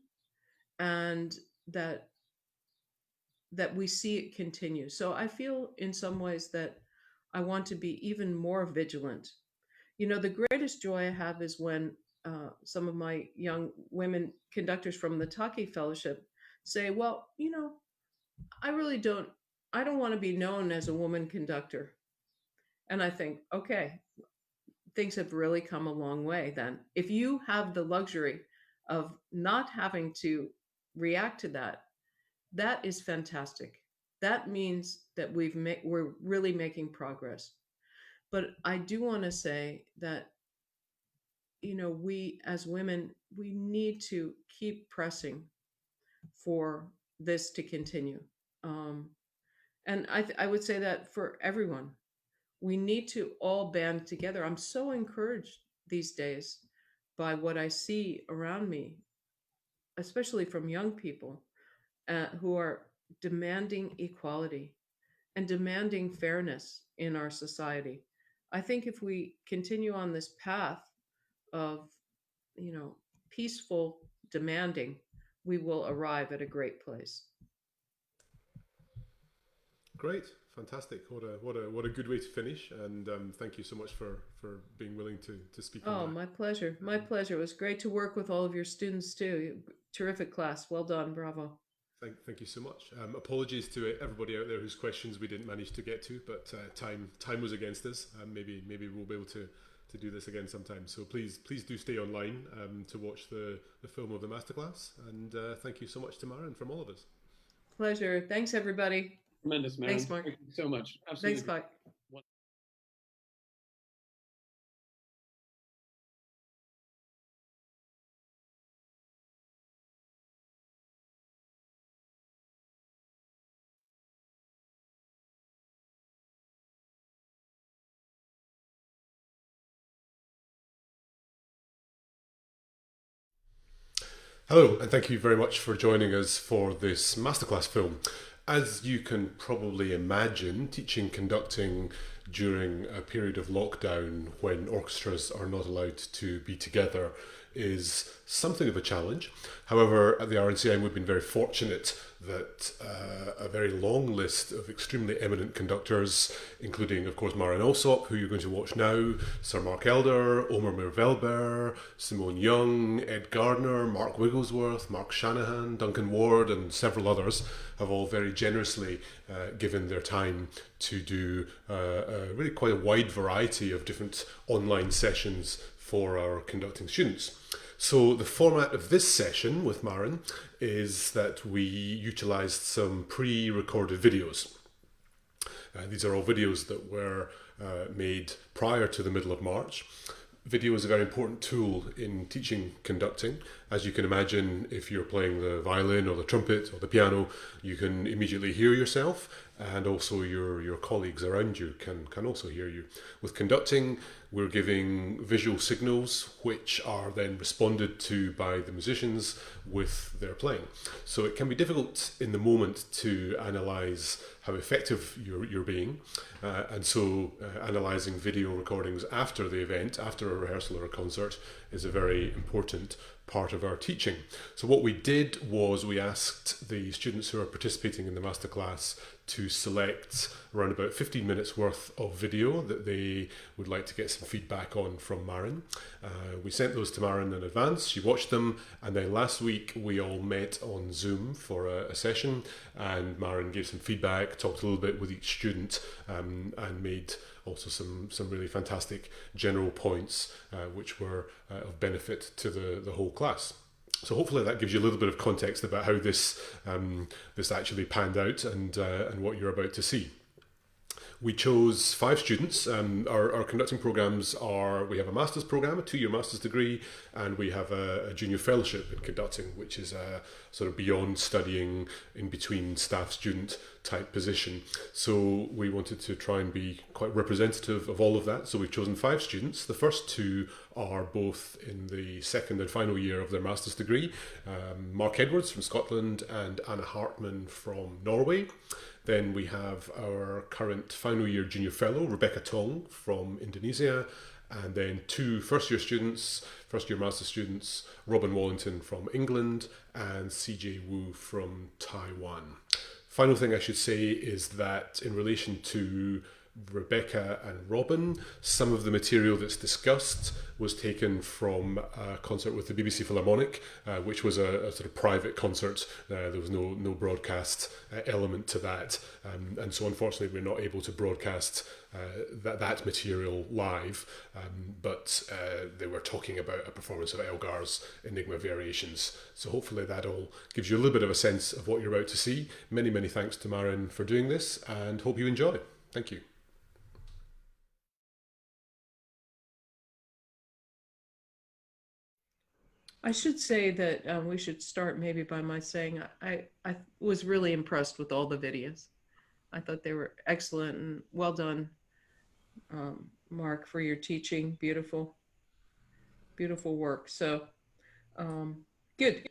and that we see it continue. So I feel in some ways that I want to be even more vigilant. The greatest joy I have is when some of my young women conductors from the Taki Fellowship say, well, I don't want to be known as a woman conductor. And I think, okay, things have really come a long way then. If you have the luxury of not having to react to that, that is fantastic. That means that we're really making progress. But I do want to say that, we as women, we need to keep pressing for this to continue. And I would say that for everyone, we need to all band together. I'm so encouraged these days by what I see around me, especially from young people who are demanding equality and demanding fairness in our society. I think if we continue on this path of, peaceful demanding, we will arrive at a great place. Great, fantastic! What a good way to finish. And thank you so much for being willing to speak. Oh, my pleasure. My pleasure. It was great to work with all of your students too. Terrific class. Well done. Bravo. Thank you so much. Apologies to everybody out there whose questions we didn't manage to get to, but time was against us. Maybe we'll be able to do this again sometime. So please do stay online to watch the film of the masterclass. And thank you so much to Marin from all of us. Pleasure. Thanks, everybody. Tremendous, Marin. Thanks, Mark. Thank you so much. Absolutely. Thanks, bye. Hello, and thank you very much for joining us for this masterclass film. As you can probably imagine, teaching conducting during a period of lockdown when orchestras are not allowed to be together is something of a challenge. However, at the RNCM, we've been very fortunate that a very long list of extremely eminent conductors, including, of course, Marin Alsop, who you're going to watch now, Sir Mark Elder, Omer Mirvelber, Simone Young, Ed Gardner, Mark Wigglesworth, Mark Shanahan, Duncan Ward, and several others have all very generously given their time to do really quite a wide variety of different online sessions for our conducting students. So the format of this session with Marin is that we utilised some pre-recorded videos. These are all videos that were made prior to the middle of March. Video is a very important tool in teaching conducting. As you can imagine, if you're playing the violin or the trumpet or the piano, you can immediately hear yourself. and also your colleagues around you can also hear you. With conducting, we're giving visual signals which are then responded to by the musicians with their playing. So it can be difficult in the moment to analyse how effective you're being, and so analysing video recordings after the event, after a rehearsal or a concert, is a very important part of our teaching. So what we did was we asked the students who are participating in the masterclass to select around about 15 minutes worth of video that they would like to get some feedback on from Marin. We sent those to Marin in advance, she watched them, and then last week we all met on Zoom for a session, and Marin gave some feedback, talked a little bit with each student, and made also some really fantastic general points which were of benefit to the whole class. So hopefully that gives you a little bit of context about how this actually panned out and what you're about to see. We chose 5 students. Our conducting programs are, we have a master's program, a 2-year master's degree, and we have a junior fellowship in conducting, which is a sort of beyond studying, in between staff student type position. So we wanted to try and be quite representative of all of that. So we've chosen 5 students. The first 2 are both in the second and final year of their master's degree. Mark Edwards from Scotland and Anna Hartman from Norway. Then we have our current final year junior fellow, Rebecca Tong from Indonesia, and then 2 first year master students, Robin Wallington from England and CJ Wu from Taiwan. Final thing I should say is that in relation to Rebecca and Robin, some of the material that's discussed was taken from a concert with the BBC Philharmonic, which was a sort of private concert. There was no broadcast element to that, and so unfortunately we're not able to broadcast that material live, but they were talking about a performance of Elgar's Enigma Variations. So hopefully that all gives you a little bit of a sense of what you're about to see. Many thanks to Marin for doing this, and hope you enjoy. Thank you. I should say that we should start maybe by my saying I was really impressed with all the videos. I thought they were excellent and well done, Mark, for your teaching. Beautiful work. So good.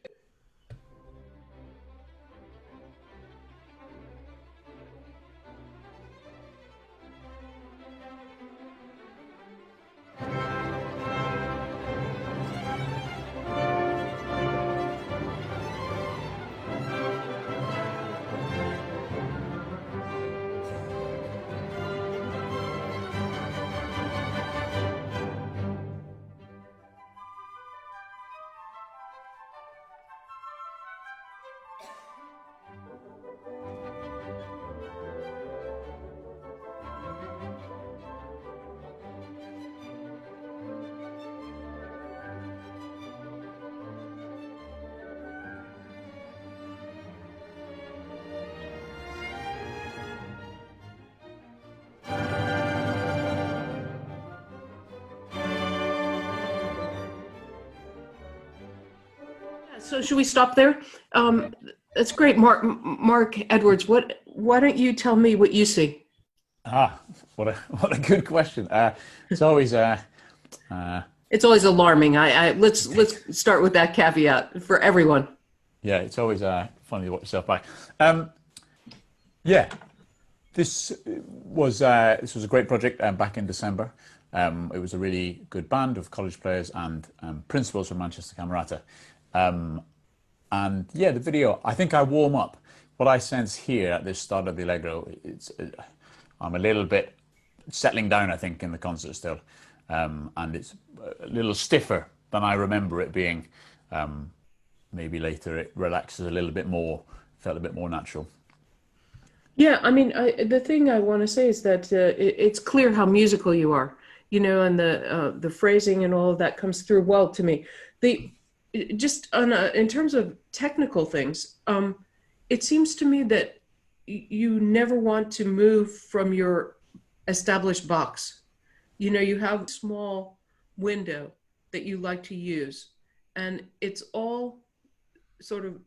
So should we stop there? That's great, Mark Edwards. Why don't you tell me what you see? What a good question. It's always it's always alarming. Let's start with that caveat for everyone. Yeah, it's always funny to watch yourself back. This was a great project back in December. It was a really good band of college players and principals from Manchester Camerata. And yeah, the video, I think I warm up. What I sense here at the start of the Allegro, I'm a little bit settling down, I think, in the concert still. And it's a little stiffer than I remember it being. Maybe later it relaxes a little bit more, felt a bit more natural. Yeah, I mean, the thing I want to say is that it's clear how musical you are, and the phrasing and all of that comes through well to me. In terms of technical things, it seems to me that you never want to move from your established box. You have a small window that you like to use, and it's all sort of,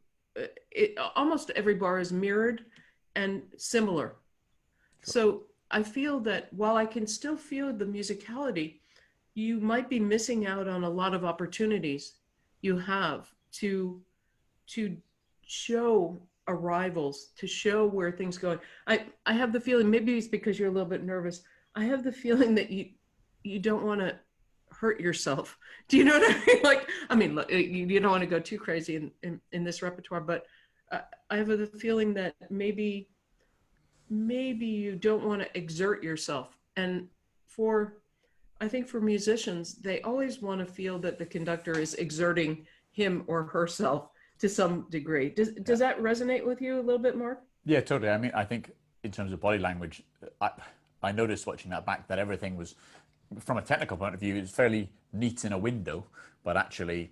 almost every bar is mirrored and similar So I feel that while I can still feel the musicality, you might be missing out on a lot of opportunities you have to show arrivals, to show where things going. I have the feeling, maybe it's because you're a little bit nervous, I have the feeling that you don't want to hurt yourself. Do you know what I mean? Like, I mean, look, you don't want to go too crazy in this repertoire, but I have the feeling that maybe you don't want to exert yourself. And I think for musicians, they always want to feel that the conductor is exerting him or herself to some degree. Does that resonate with you a little bit, Mark? Yeah, totally. I mean, I think in terms of body language, I noticed watching that back that everything was, from a technical point of view, it's fairly neat in a window, but actually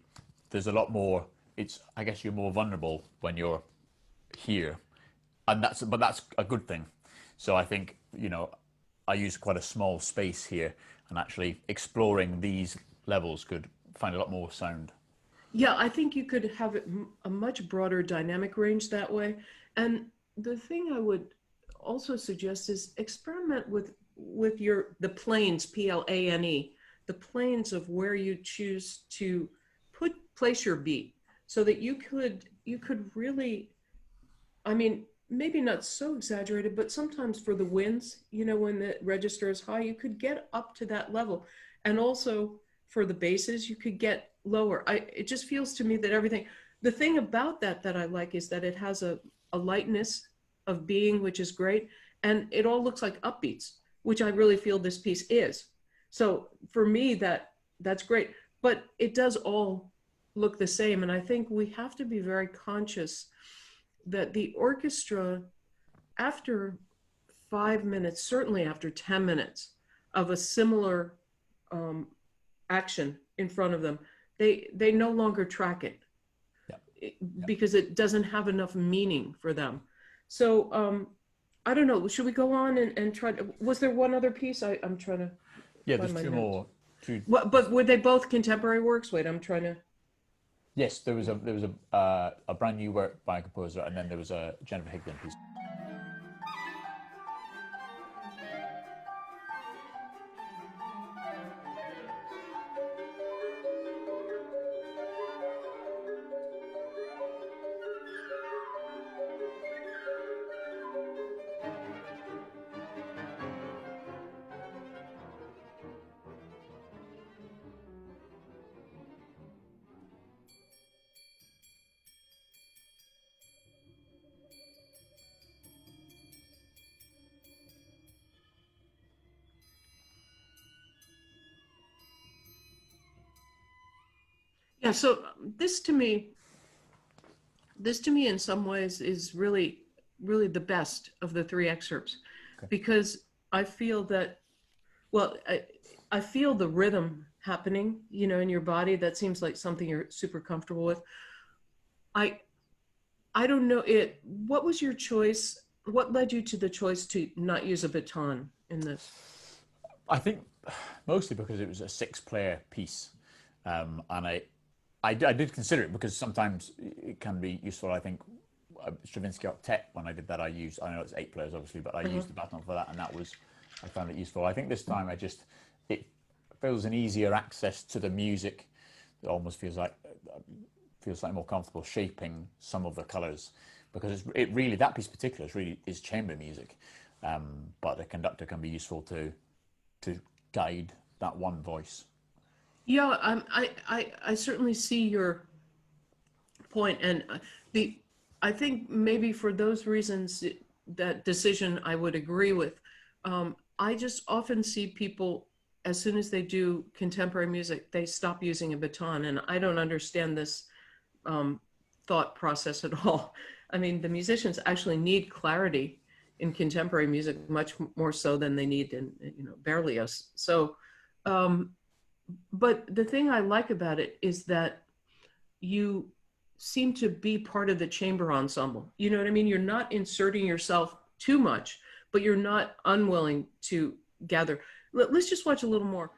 there's a lot more. I guess you're more vulnerable when you're here, and that's a good thing. So I think, I use quite a small space here, and actually exploring these levels could find a lot more sound. Yeah, I think you could have a much broader dynamic range that way. And the thing I would also suggest is experiment with the planes, plane, the planes of where you choose to place your beat, so that you could really, I mean, maybe not so exaggerated, but sometimes for the winds, when the register is high, you could get up to that level. And also for the basses, you could get lower. It just feels to me that the thing about that I like is that it has a lightness of being, which is great. And it all looks like upbeats, which I really feel this piece is. So for me, that's great, but it does all look the same. And I think we have to be very conscious that the orchestra, after 5 minutes, certainly after 10 minutes of a similar action in front of them, they no longer track it. Yeah. Because it doesn't have enough meaning for them. So I don't know, should we go on and try to, was there one other piece? I'm trying to. Yeah, there's two more. But were they both contemporary works? Wait, I'm trying to. Yes, there was a brand new work by a composer, and then there was a Jennifer Higdon piece. Yeah, so this to me in some ways is really the best of the three excerpts. Okay. Because I feel that, well, I feel the rhythm happening, in your body. That seems like something you're super comfortable with. I don't know what was your choice? What led you to the choice to not use a baton in this? I think mostly because it was a 6-player piece, and I did consider it because sometimes it can be useful. I think Stravinsky Octet, when I did that, I know it's 8 players obviously, but I used the baton for that, and I found it useful. I think this time it feels an easier access to the music. It almost feels like more comfortable shaping some of the colors, because it really, that piece in particular is chamber music, but the conductor can be useful to guide that one voice. Yeah, I certainly see your point, and I think maybe for those reasons, that decision I would agree with. I just often see people, as soon as they do contemporary music, they stop using a baton, and I don't understand this thought process at all. I mean, the musicians actually need clarity in contemporary music much more so than they need in Berlioz. So. But the thing I like about it is that you seem to be part of the chamber ensemble. You know what I mean? You're not inserting yourself too much, but you're not unwilling to gather. Let's just watch a little more.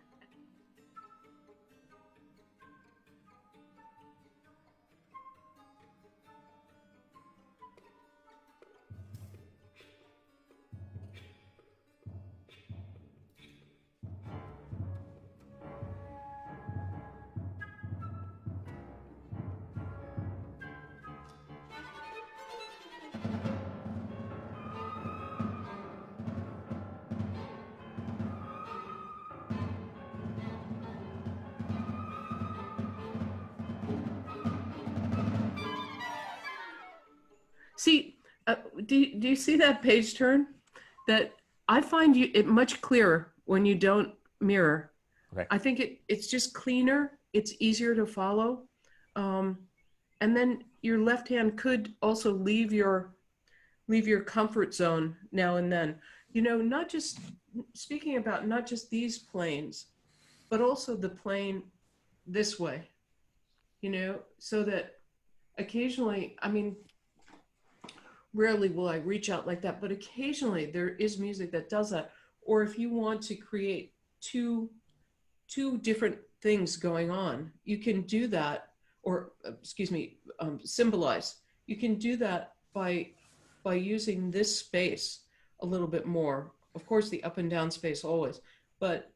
See, do you see that page turn? That I find it much clearer when you don't mirror. Okay. I think it's just cleaner. It's easier to follow. And then your left hand could also leave your comfort zone now and then. You know, not just speaking about not just these planes, but also the plane this way, you know, so that occasionally, I mean, rarely will I reach out like that, but occasionally there is music that does that. Or if you want to create two different things going on, you can do that, or excuse me, symbolize. You can do that by using this space a little bit more. Of course, the up and down space always, but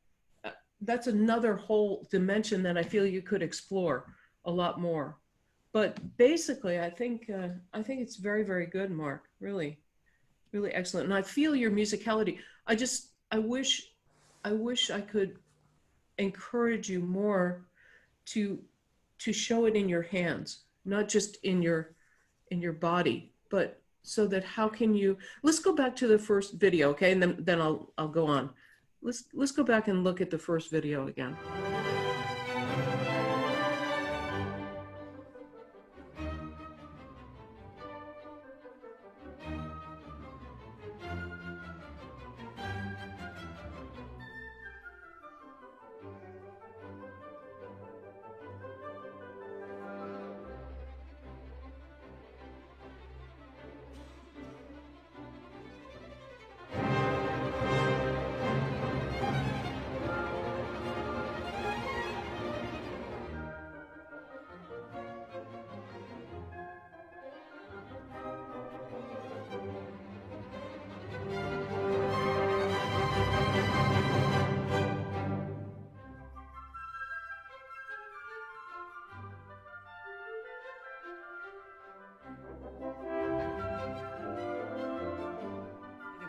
that's another whole dimension that I feel you could explore a lot more. But basically, I think it's very, very good, Mark. Really, really excellent. And I feel your musicality. I wish I could encourage you more to show it in your hands, not just in your body, but so that how can you, let's go back to the first video, okay? And then I'll go on. Let's go back and look at the first video again.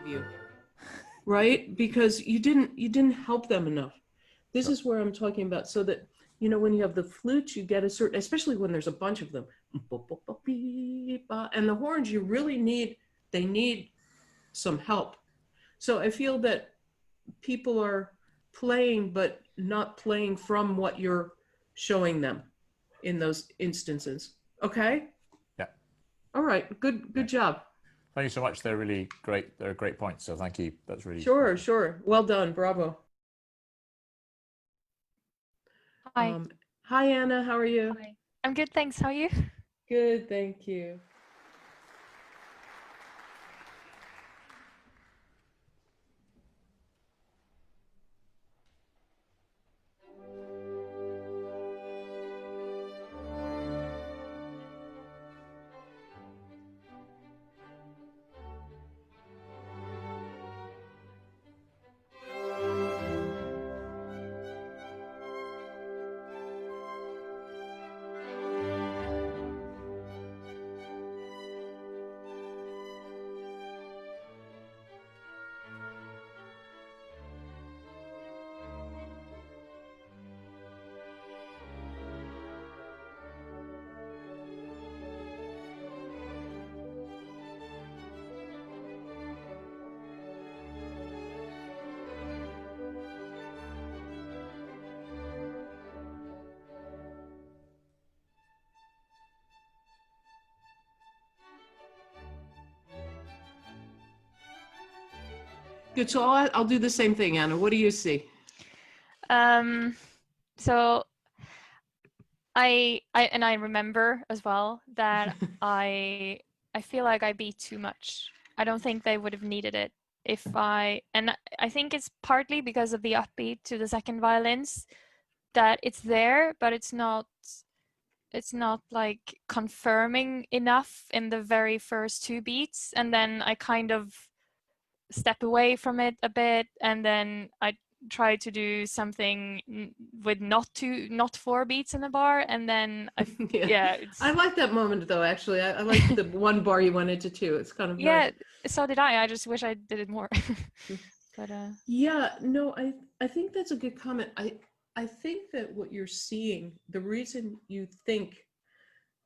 You, right? Because you didn't help them enough. This is where I'm talking about, so that, you know, when you have the flutes, you get a certain, especially when there's a bunch of them, and the horns, you really need some help. So I feel that people are playing, but not playing from what you're showing them in those instances. Okay? Yeah. All right. Good job. Thank you so much. They're really great. They're great points. So thank you. That's really sure. Well done. Bravo. Hi. Hi, Anna. How are you? Hi. I'm good, thanks. How are you? Good, thank you. Good. So I'll do the same thing, Anna. What do you see? So I remember as well that I feel like I beat too much. I don't think they would have needed it and I think it's partly because of the upbeat to the second violins, that it's there, but it's not like confirming enough in the very first two beats, and then I kind of step away from it a bit, and then I try to do something with not 4 beats in a bar, and then I like that moment though. Actually, I like the one bar you went into 2. It's kind of nice. So did I just wish I did it more. But I think that's a good comment. I think that what you're seeing, the reason you think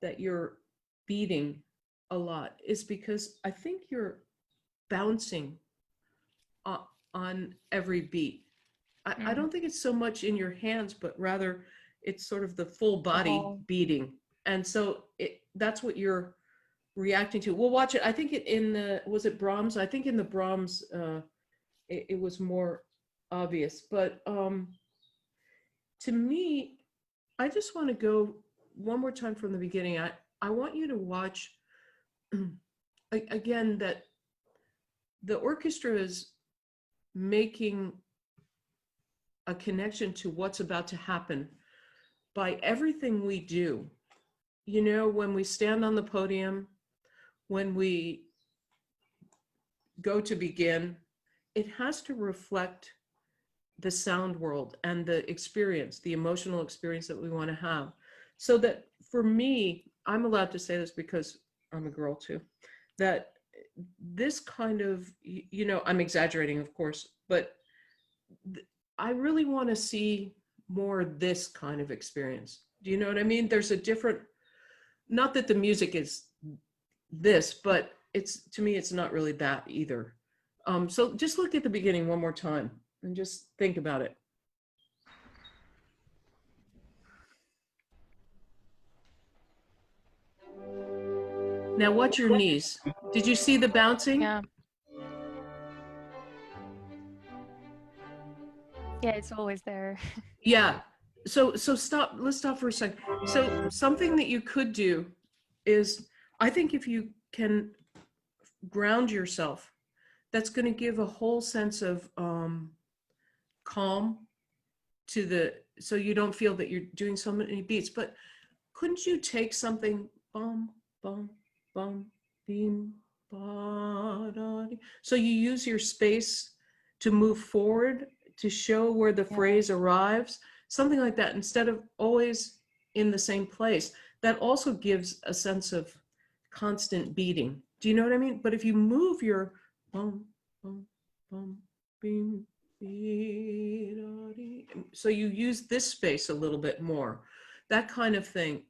that you're beating a lot is because I think you're bouncing on every beat. I don't think it's so much in your hands, but rather it's sort of the full body beating. And so that's what you're reacting to. We'll watch it. I think was it Brahms? I think in the Brahms, it was more obvious. But to me, I just want to go one more time from the beginning. I want you to watch again that the orchestra is making a connection to what's about to happen by everything we do. You know, when we stand on the podium, when we go to begin, it has to reflect the sound world and the experience, the emotional experience that we want to have. So that for me, I'm allowed to say this because I'm a girl too, that this kind of, you know, I'm exaggerating, of course, but I really want to see more this kind of experience. Do you know what I mean? There's a different, not that the music is this, but to me, it's not really that either. So just look at the beginning one more time and just think about it. Now watch your knees. Did you see the bouncing? Yeah. Yeah, it's always there. Yeah. So stop. Let's stop for a second. So something that you could do is, I think if you can ground yourself, that's going to give a whole sense of calm to so you don't feel that you're doing so many beats. But couldn't you take something, bum, bum, bum, beam, ba, da, dee. So you use your space to move forward, to show where the phrase arrives, something like that, instead of always in the same place. That also gives a sense of constant beating. Do you know what I mean? But if you move your bum, bum, bum, beam, bee, da, dee, so you use this space a little bit more, that kind of thing.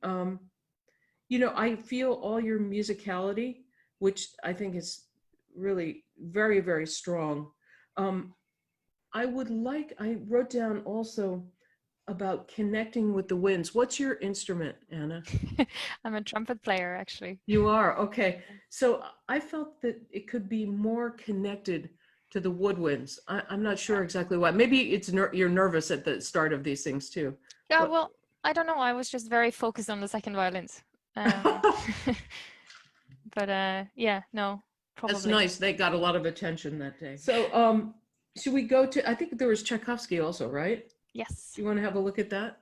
You know, I feel all your musicality, which I think is really very, very strong. I wrote down also about connecting with the winds. What's your instrument, Anna? I'm a trumpet player, actually. You are? Okay. So I felt that it could be more connected to the woodwinds. I'm not sure exactly why. Maybe it's you're nervous at the start of these things too. Yeah, well, I don't know. I was just very focused on the second violins. But yeah, no, probably. That's nice. They got a lot of attention that day. So should we go to, I think there was Tchaikovsky also, right? Yes. Do you want to have a look at that?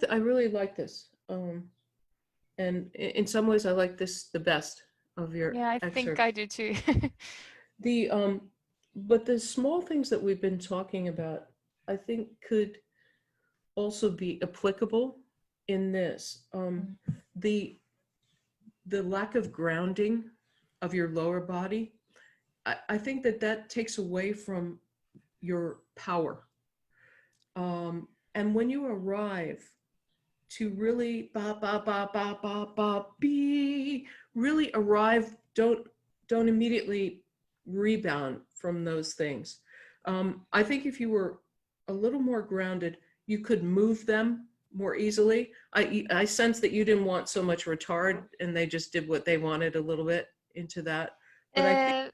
I really like this. And in some ways I like this the best of your Yeah, I excerpt. think I do too. But the small things that we've been talking about, I think could also be applicable in this. The lack of grounding of your lower body, I think that takes away from your power. And when you arrive to really ba ba ba ba ba ba be, really arrive, don't immediately rebound from those things. I think if you were a little more grounded, you could move them more easily. I sense that you didn't want so much retard, and they just did what they wanted a little bit into that. But I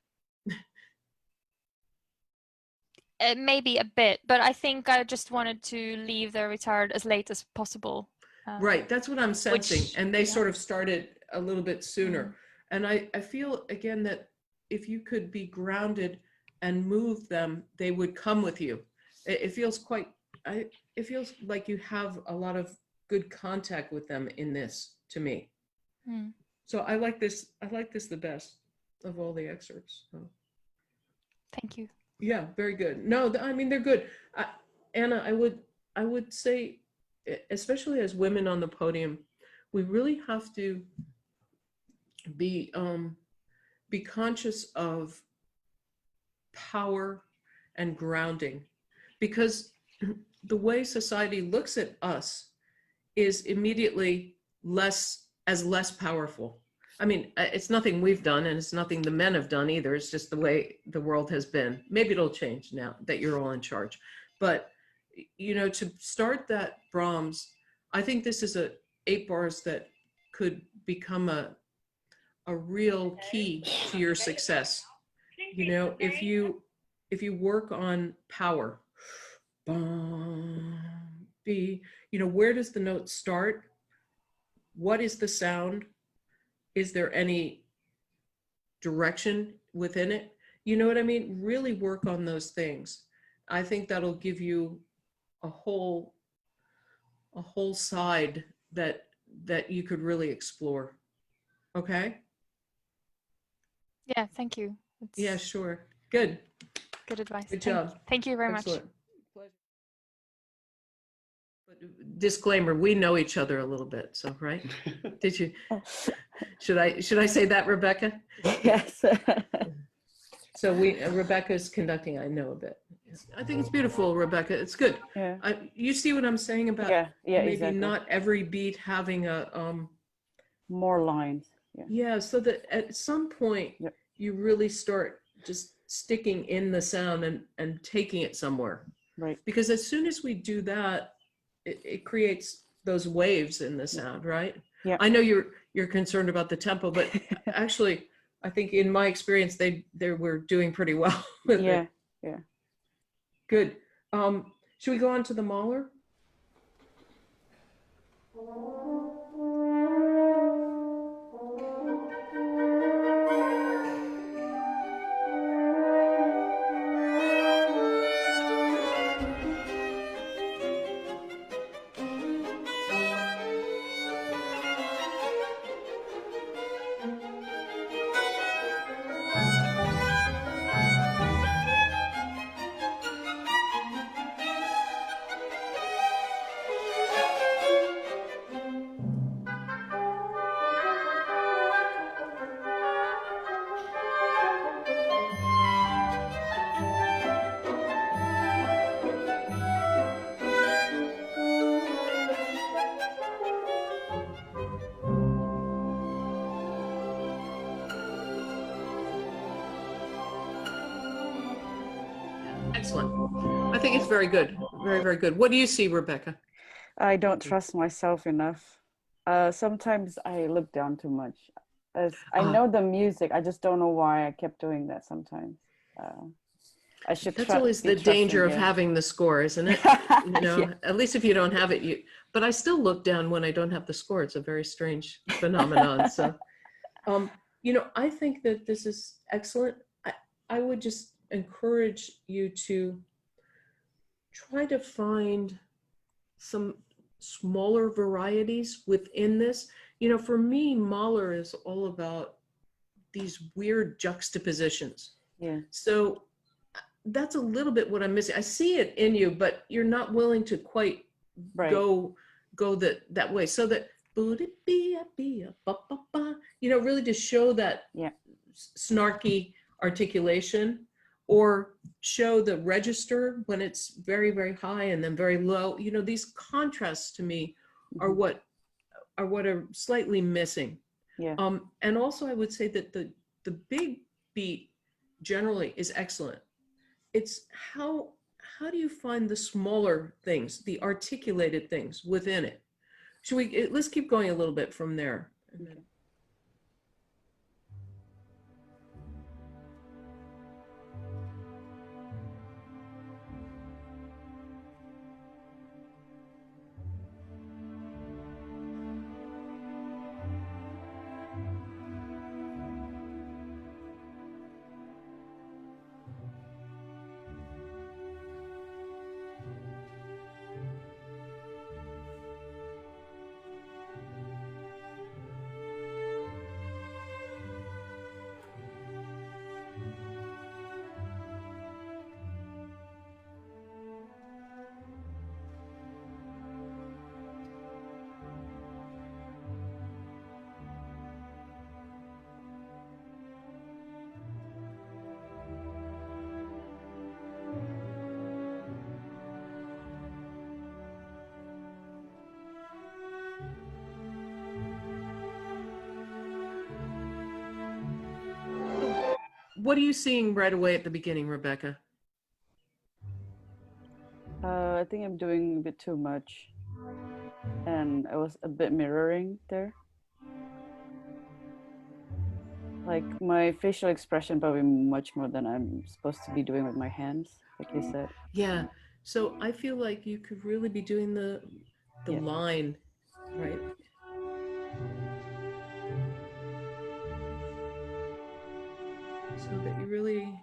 think maybe a bit, but I think I just wanted to leave the retard as late as possible. Right, that's what I'm sensing. Which, and they yeah. sort of started a little bit sooner. And I feel again that if you could be grounded and move them, they would come with you. It feels it feels like you have a lot of good contact with them in this, to me. So I like this the best of all the excerpts. So. Thank you. Yeah, very good. No, I mean, they're good. Anna, I would say, especially as women on the podium, we really have to be conscious of power and grounding, because the way society looks at us is immediately less powerful. I mean, it's nothing we've done, and it's nothing the men have done either. It's just the way the world has been. Maybe it'll change now that you're all in charge. But, you know, to start that Brahms, I think this is 8 bars that could become a real key to your success. You know, if you work on power, you know, where does the note start? What is the sound? Is there any direction within it? You know what I mean? Really work on those things. I think that'll give you a whole side that you could really explore. Okay? Yeah, thank you. Yeah, sure. Good. Good advice. Good job. Thank you very Excellent. much. Disclaimer, we know each other a little bit, so right? Did you? Should I say that, Rebecca? Yes. So Rebecca's conducting, I know a bit. I think it's beautiful, Rebecca. It's good. Yeah. You see what I'm saying about maybe exactly. not every beat having a more lines. Yeah, so that at some point you really start just sticking in the sound and taking it somewhere. Right. Because as soon as we do that, it creates those waves in the sound, right? Yeah. I know you're concerned about the tempo, but actually, I think in my experience, they were doing pretty well with it. Yeah. Good. Should we go on to the Mahler? Excellent. I think it's very good. Very, very good. What do you see, Rebecca? I don't trust myself enough. Sometimes I look down too much. I know the music. I just don't know why I kept doing that sometimes. I should. That's always the danger of having the score, isn't it? You know, at least if you don't have it, but I still look down when I don't have the score. It's a very strange phenomenon. So, you know, I think that this is excellent. I would just encourage you to try to find some smaller varieties within this. You know, for me, Mahler is all about these weird juxtapositions. Yeah. So that's a little bit what I'm missing. I see it in you, but you're not willing to quite go that way. So that, you know, really to show that snarky articulation, or show the register when it's very, very high and then very low. You know, these contrasts to me are what are slightly missing. Yeah. And also I would say that the big beat generally is excellent. it's how do you find the smaller things, the articulated things within it? Should we, let's keep going a little bit from there. And then, what are you seeing right away at the beginning, Rebecca? I think I'm doing a bit too much, and I was a bit mirroring there. Like my facial expression probably much more than I'm supposed to be doing with my hands, like you said. Yeah. So I feel like you could really be doing the Yeah. line, right? So that you really.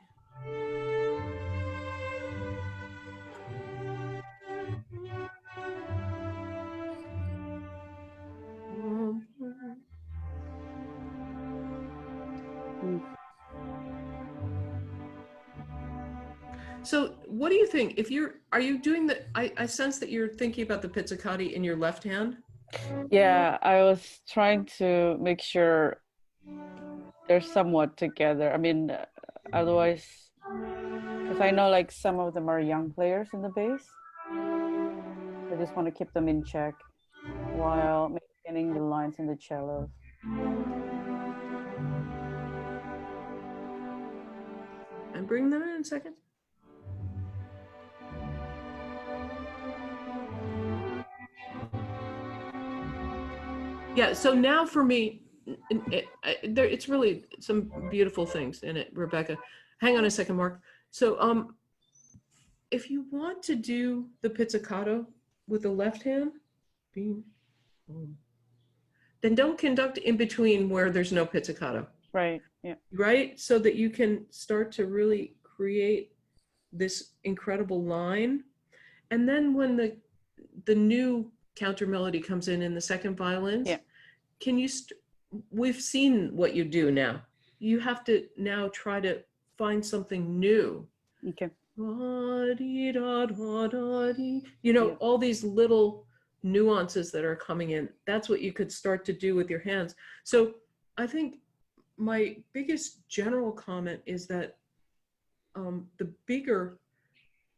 So what do you think? If you're, are you doing the, I sense that you're thinking about the pizzicati in your left hand. Yeah, I was trying to make sure they're somewhat together. I mean, otherwise, because I know like some of them are young players in the bass. I just want to keep them in check while maintaining the lines in the cellos. And bring them in a second. Yeah, so now for me, it's really some beautiful things in it, Rebecca. Hang on a second, Mark. So if you want to do the pizzicato with the left hand, then don't conduct in between where there's no pizzicato. Right, yeah. Right, so that you can start to really create this incredible line. And then when the new counter melody comes in the second violins, yeah. Can you, we've seen what you do now. You have to now try to find something new. Okay. You know, yeah. All these little nuances that are coming in, that's what you could start to do with your hands. So I think my biggest general comment is that the bigger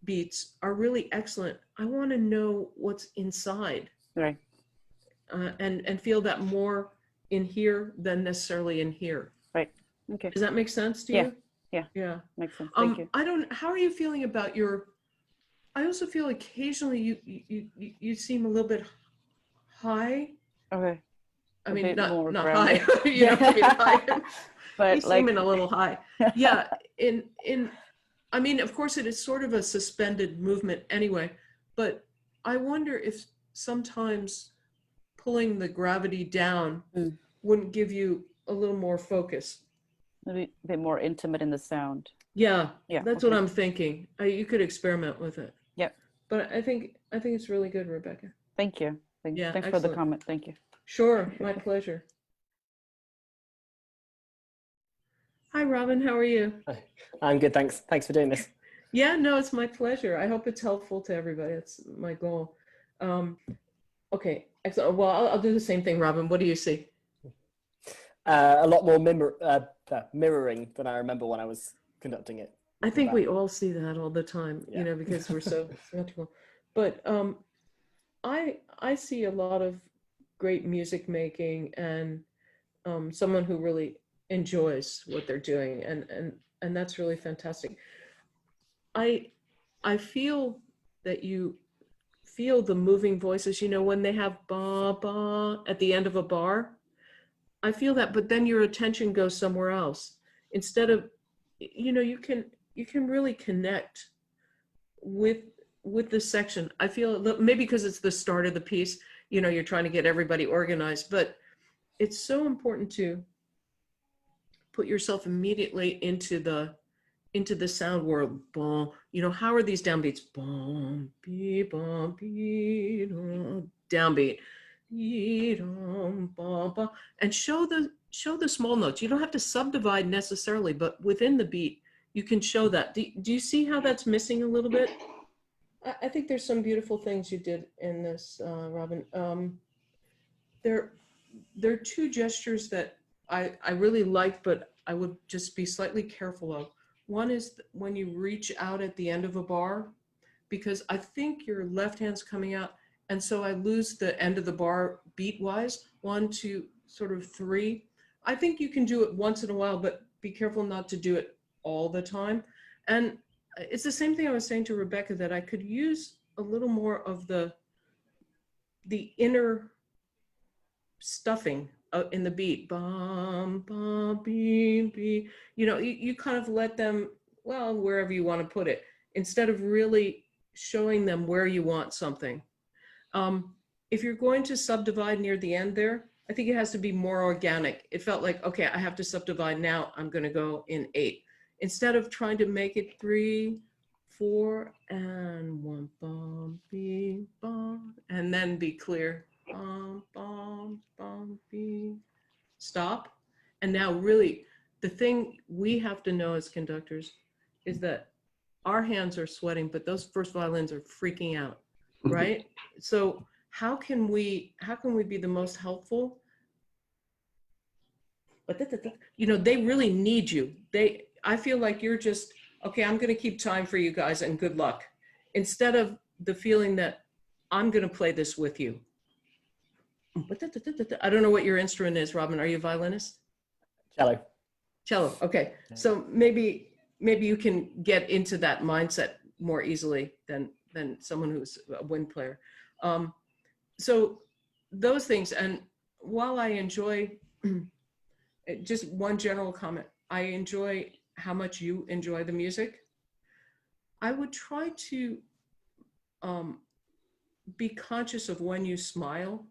beats are really excellent. I want to know what's inside. Right. And feel that more in here than necessarily in here. Right. Okay. Does that make sense to you? Yeah. Yeah. Makes sense. Thank you. How are you feeling about your, I also feel occasionally you seem a little bit high. Okay. I mean, not high. You don't have to be high. But you like seem a little high. Yeah. I mean, of course it is sort of a suspended movement anyway, but I wonder if sometimes pulling the gravity down wouldn't give you a little more focus. Maybe a bit more intimate in the sound. Yeah, yeah, that's what I'm thinking. You could experiment with it. Yep. But I think it's really good, Rebecca. Thank you. Yeah, thanks excellent. for the comment. Thank you. Sure, my pleasure. Hi, Robin. How are you? Hi. I'm good. Thanks. Thanks for doing this. Yeah, no, it's my pleasure. I hope it's helpful to everybody. That's my goal. Okay, excellent. Well, I'll do the same thing, Robin. What do you see? A lot more mirroring than I remember when I was conducting it. I think we all see that all the time, yeah. You know, because we're so symmetrical. But I see a lot of great music making and someone who really enjoys what they're doing, and that's really fantastic. I feel that you feel the moving voices, you know, when they have ba ba at the end of a bar. I feel that, but then your attention goes somewhere else. Instead of, you know, you can really connect with this section. I feel maybe because it's the start of the piece, you know, you're trying to get everybody organized, but it's so important to put yourself immediately into the sound world. Boom. You know, how are these downbeats? Boom, beep, boom, beep, downbeat. And show the small notes. You don't have to subdivide necessarily, but within the beat, you can show that. Do you see how that's missing a little bit? I think there's some beautiful things you did in this, Robin. There are two gestures that I really like, but I would just be slightly careful of. One is when you reach out at the end of a bar, because I think your left hand's coming out, and so I lose the end of the bar beat-wise. 1, 2, sort of 3. I think you can do it once in a while, but be careful not to do it all the time. And it's the same thing I was saying to Rebecca, that I could use a little more of the inner stuffing in the beat. Bum, bum, beep, beep. You know, you kind of let them, well, wherever you want to put it, instead of really showing them where you want something. If you're going to subdivide near the end there, I think it has to be more organic. It felt like, okay, I have to subdivide now. I'm going to go in 8. Instead of trying to make it 3, 4, and 1, bum, beep, bum, and then be clear. Bum, bum, bum, beep. Stop. And now really, the thing we have to know as conductors is that our hands are sweating, but those first violins are freaking out, right? So how can we be the most helpful? But you know, they really need you. I feel like you're just, okay, I'm going to keep time for you guys and good luck, instead of the feeling that I'm going to play this with you. I don't know what your instrument is, Robin. Are you a violinist? Cello. Okay. So maybe you can get into that mindset more easily than someone who's a wind player. So those things. And while I enjoy, just one general comment, I enjoy how much you enjoy the music. I would try to be conscious of when you smile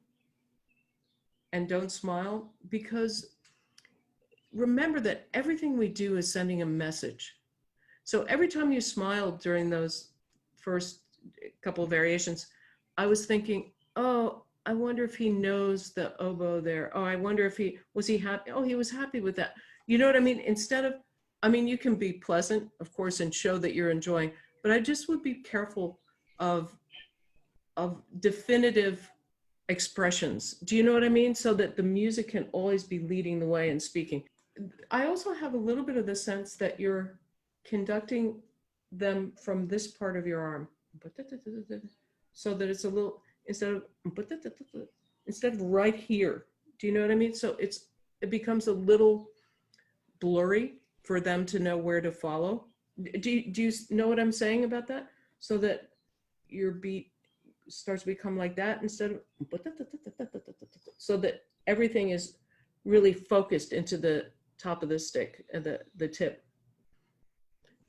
and don't smile, because remember that everything we do is sending a message. So every time you smiled during those first couple of variations, I was thinking, oh, I wonder if he knows the oboe there. Oh, I wonder if was he happy? Oh, he was happy with that. You know what I mean? Instead of, I mean, you can be pleasant, of course, and show that you're enjoying, but I just would be careful of definitive expressions. Do you know what I mean? So that the music can always be leading the way and speaking. I also have a little bit of the sense that you're conducting them from this part of your arm, so that it's a little, instead of right here. Do you know what I mean? So it becomes a little blurry for them to know where to follow. Do you know what I'm saying about that? So that your beat starts to become like that, instead of, so that everything is really focused into the top of the stick and the tip.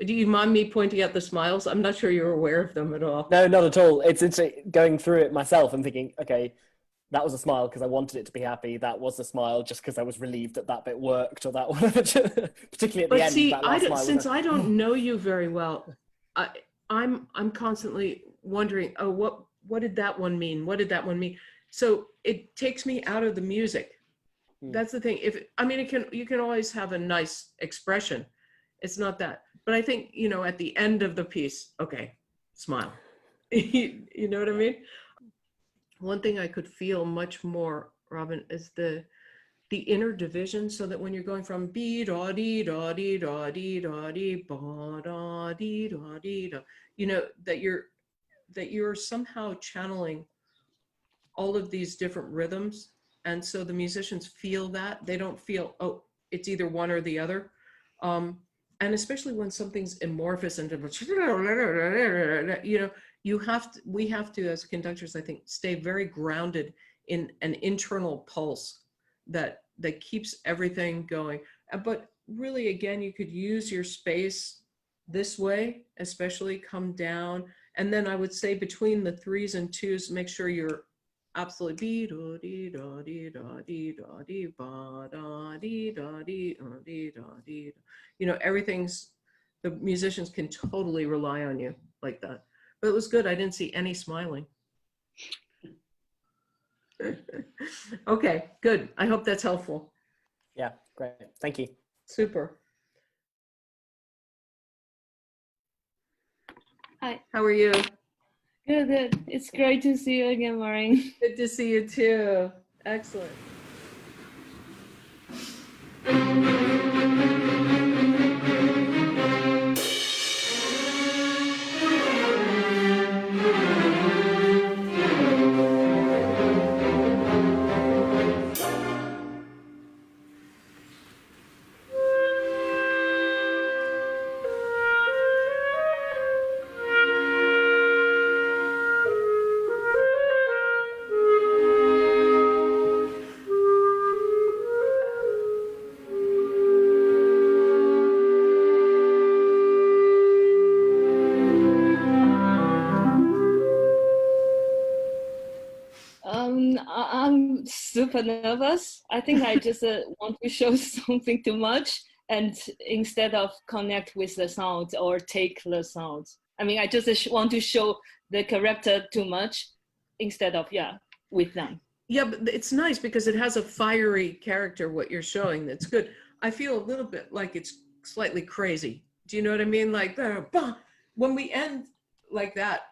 Do you mind me pointing out the smiles? I'm not sure you're aware of them at all. No, not at all. It's going through it myself and thinking, okay, that was a smile because I wanted it to be happy. That was a smile just because I was relieved that bit worked, or that one, particularly at the end. See, that last smile since I don't know you very well, I'm constantly wondering, oh, what did that one mean? What did that one mean? So it takes me out of the music. That's the thing. You can always have a nice expression. It's not that. But I think, you know, at the end of the piece, okay, smile. You know what I mean? One thing I could feel much more, Robin, is the inner division, so that when you're going from be da dee da dee da dee da dee ba da dee da dee da, you know, that you're somehow channeling all of these different rhythms. And so the musicians feel that. They don't feel, oh, it's either one or the other. and especially when something's amorphous and we have to, as conductors, I think, stay very grounded in an internal pulse that keeps everything going. But really, again, you could use your space this way, especially come down. And then I would say between the 3s and 2s, make sure you're absolutely everything's, the musicians can totally rely on you like that. But it was good. I didn't see any smiling. Okay, good. I hope that's helpful. Yeah, great. Thank you. Super. Hi. How are you? Good, good. It's great to see you again, Marin. Good to see you too. Excellent. I'm super nervous. I think I just want to show something too much, and instead of connect with the sound or take the sound. I mean, I just want to show the character too much instead of, with them. Yeah, but it's nice because it has a fiery character, what you're showing. That's good. I feel a little bit like it's slightly crazy. Do you know what I mean? Like, when we end like that,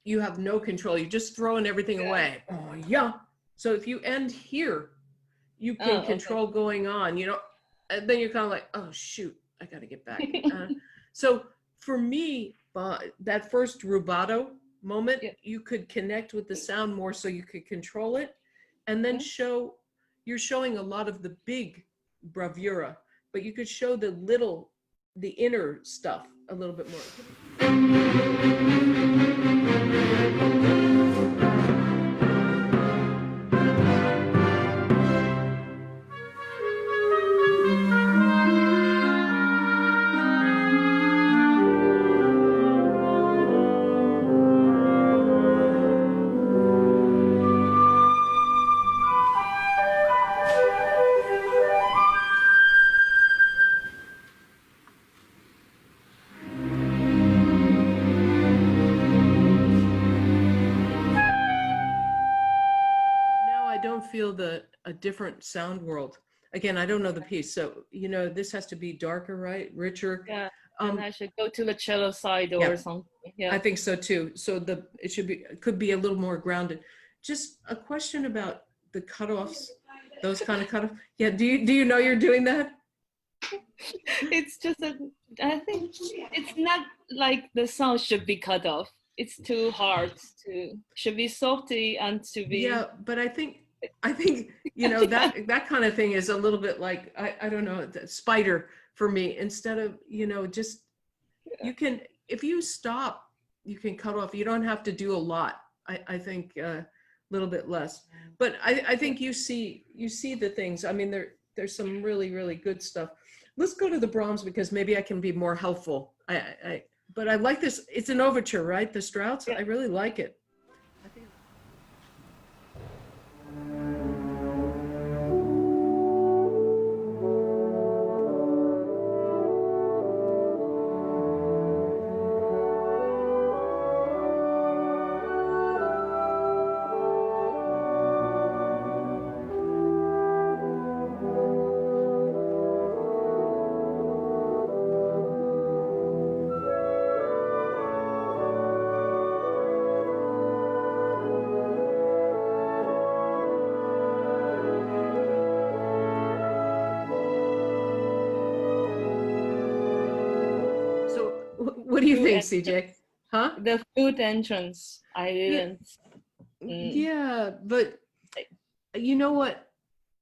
you have no control. You're just throwing everything away. Oh, yeah. So if you end here, you can control going on, and then you're kind of like, oh, shoot, I got to get back. So for me, that first rubato moment, you could connect with the sound more so you could control it. And then you're showing a lot of the big bravura, but you could show the inner stuff a little bit more. Feel a different sound world. Again, I don't know the piece, so this has to be darker, right? Richer. Yeah. And I should go to the cello side or something. Yeah, I think so too. So it could be a little more grounded. Just a question about the cutoffs, those kind of cutoffs. Yeah. Do you know you're doing that? It's just I think it's not like the sound should be cut off. It's too hard should be softy and to be. Yeah, but I think that kind of thing is a little bit like I don't know, the spider for me. Instead of just you can, if you stop, you can cut off. You don't have to do a lot. I think a little bit less. But I think you see the things. I mean, there's some really, really good stuff. Let's go to the Brahms because maybe I can be more helpful. But I like this. It's an overture, right? The Strauss. Yeah. I really like it. What do you think, CJ? Huh? The flute entrance. I didn't. Yeah, but you know what?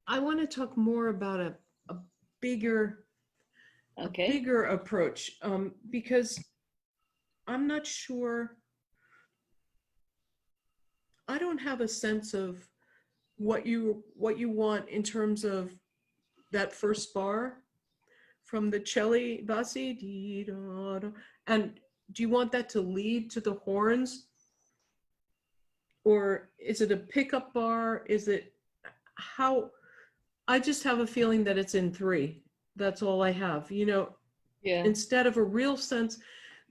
I want to talk more about a bigger. Okay. bigger approach, because I'm not sure, I don't have a sense of what you want in terms of that first bar from the celli bassi, dee, da, da. And do you want that to lead to the horns? Or is it a pickup bar? Is it how? I just have a feeling that it's in 3. That's all I have. You know, Yeah. instead of a real sense,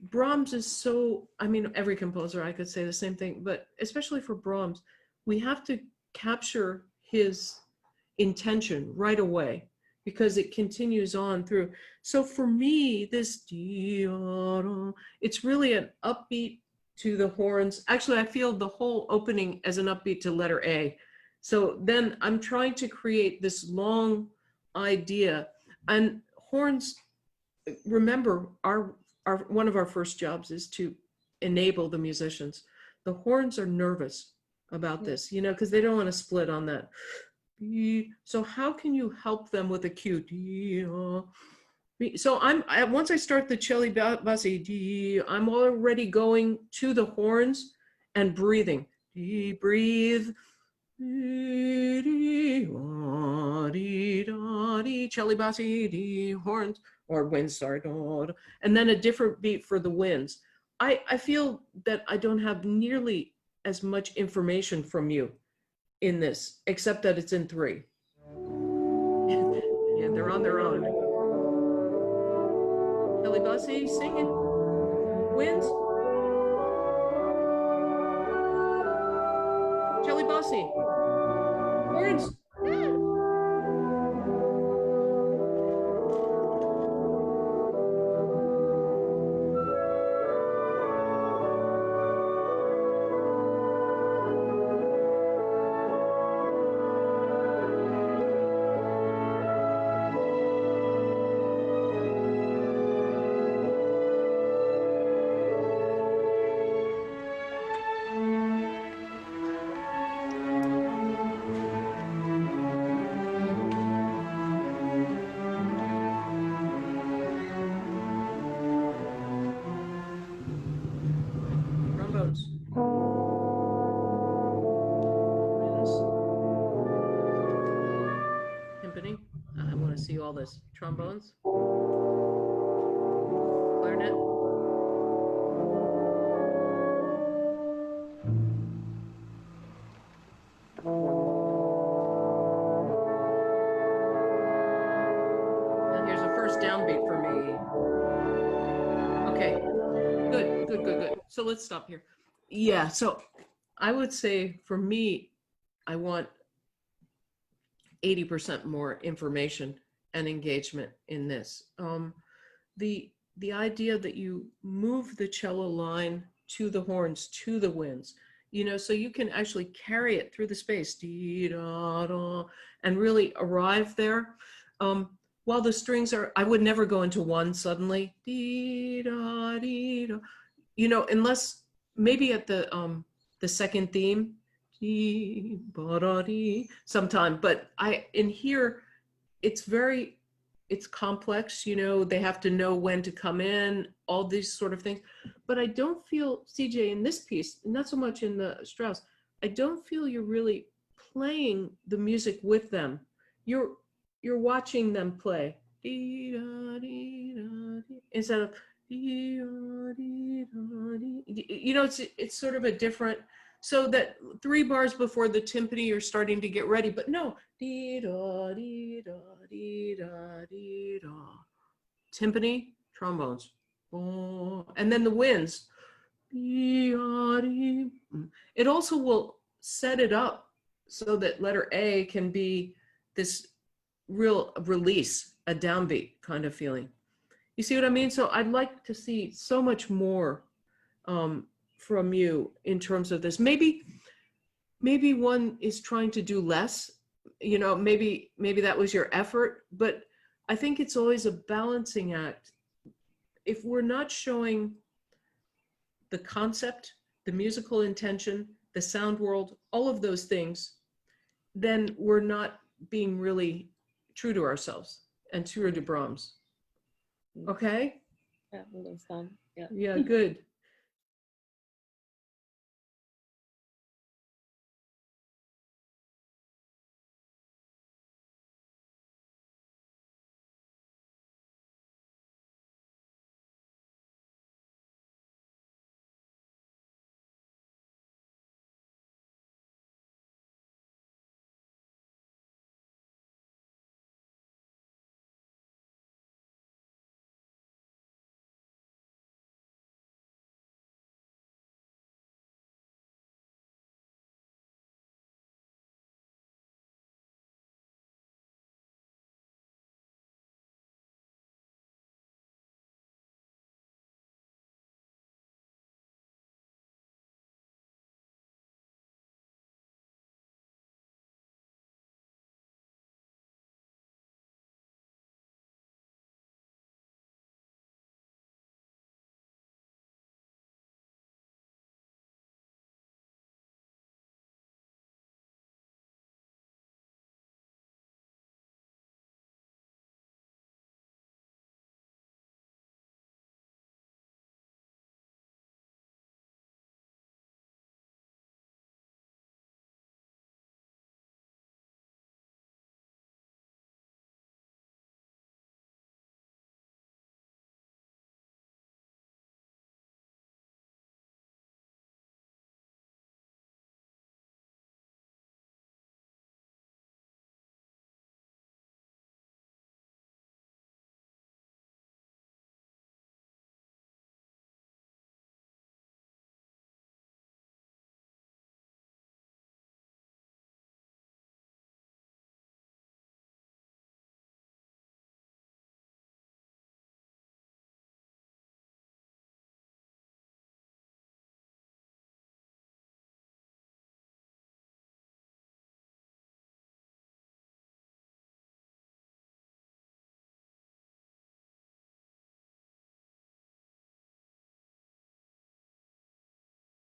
Brahms is so, I mean, every composer, I could say the same thing, but especially for Brahms, we have to capture his intention right away because it continues on through. So for me, this, it's really an upbeat to the horns. Actually, I feel the whole opening as an upbeat to letter A. So then I'm trying to create this long idea, and horns, remember, our one of our first jobs is to enable the musicians. The horns are nervous about this, you know, because they don't want to split on that. So how can you help them with a cue? So once I start the celli bassi, I'm already going to the horns and breathing. Breathe. Celli bassi, horns, or winds, sorry. And then a different beat for the winds. I feel that I don't have nearly as much information from you in this, except that it's in 3. Yeah, they're on their own. Celli bassi, singing. Winds. Celli bassi. Horns. Trombones. Winds. Timpani. I want to see all this. Trombones. Clarinet. And here's a first downbeat for me. Okay. Good. So let's stop here. Yeah, so I would say for me, I want 80% more information and engagement in this. The idea that you move the cello line to the horns, to the winds, you know, so you can actually carry it through the space, dee, da, da, and really arrive there. While the strings are, I would never go into 1 suddenly, dee, da, dee, da. You know, unless maybe at the second theme, sometime, but in here, it's complex, you know, they have to know when to come in, all these sort of things. But I don't feel, CJ, in this piece, not so much in the Strauss, I don't feel you're really playing the music with them. You're watching them play. Instead of, you know, it's sort of a different, so that 3 bars before the timpani you're starting to get ready, but no, timpani, trombones, and then the winds. It also will set it up so that letter A can be this real release, a downbeat kind of feeling. You see what I mean? So I'd like to see so much more from you in terms of this. Maybe one is trying to do less, you know, maybe that was your effort, but I think it's always a balancing act. If we're not showing the concept, the musical intention, the sound world, all of those things, then we're not being really true to ourselves and true to Brahms. Okay. Yeah, understand. Yeah. Yeah, good.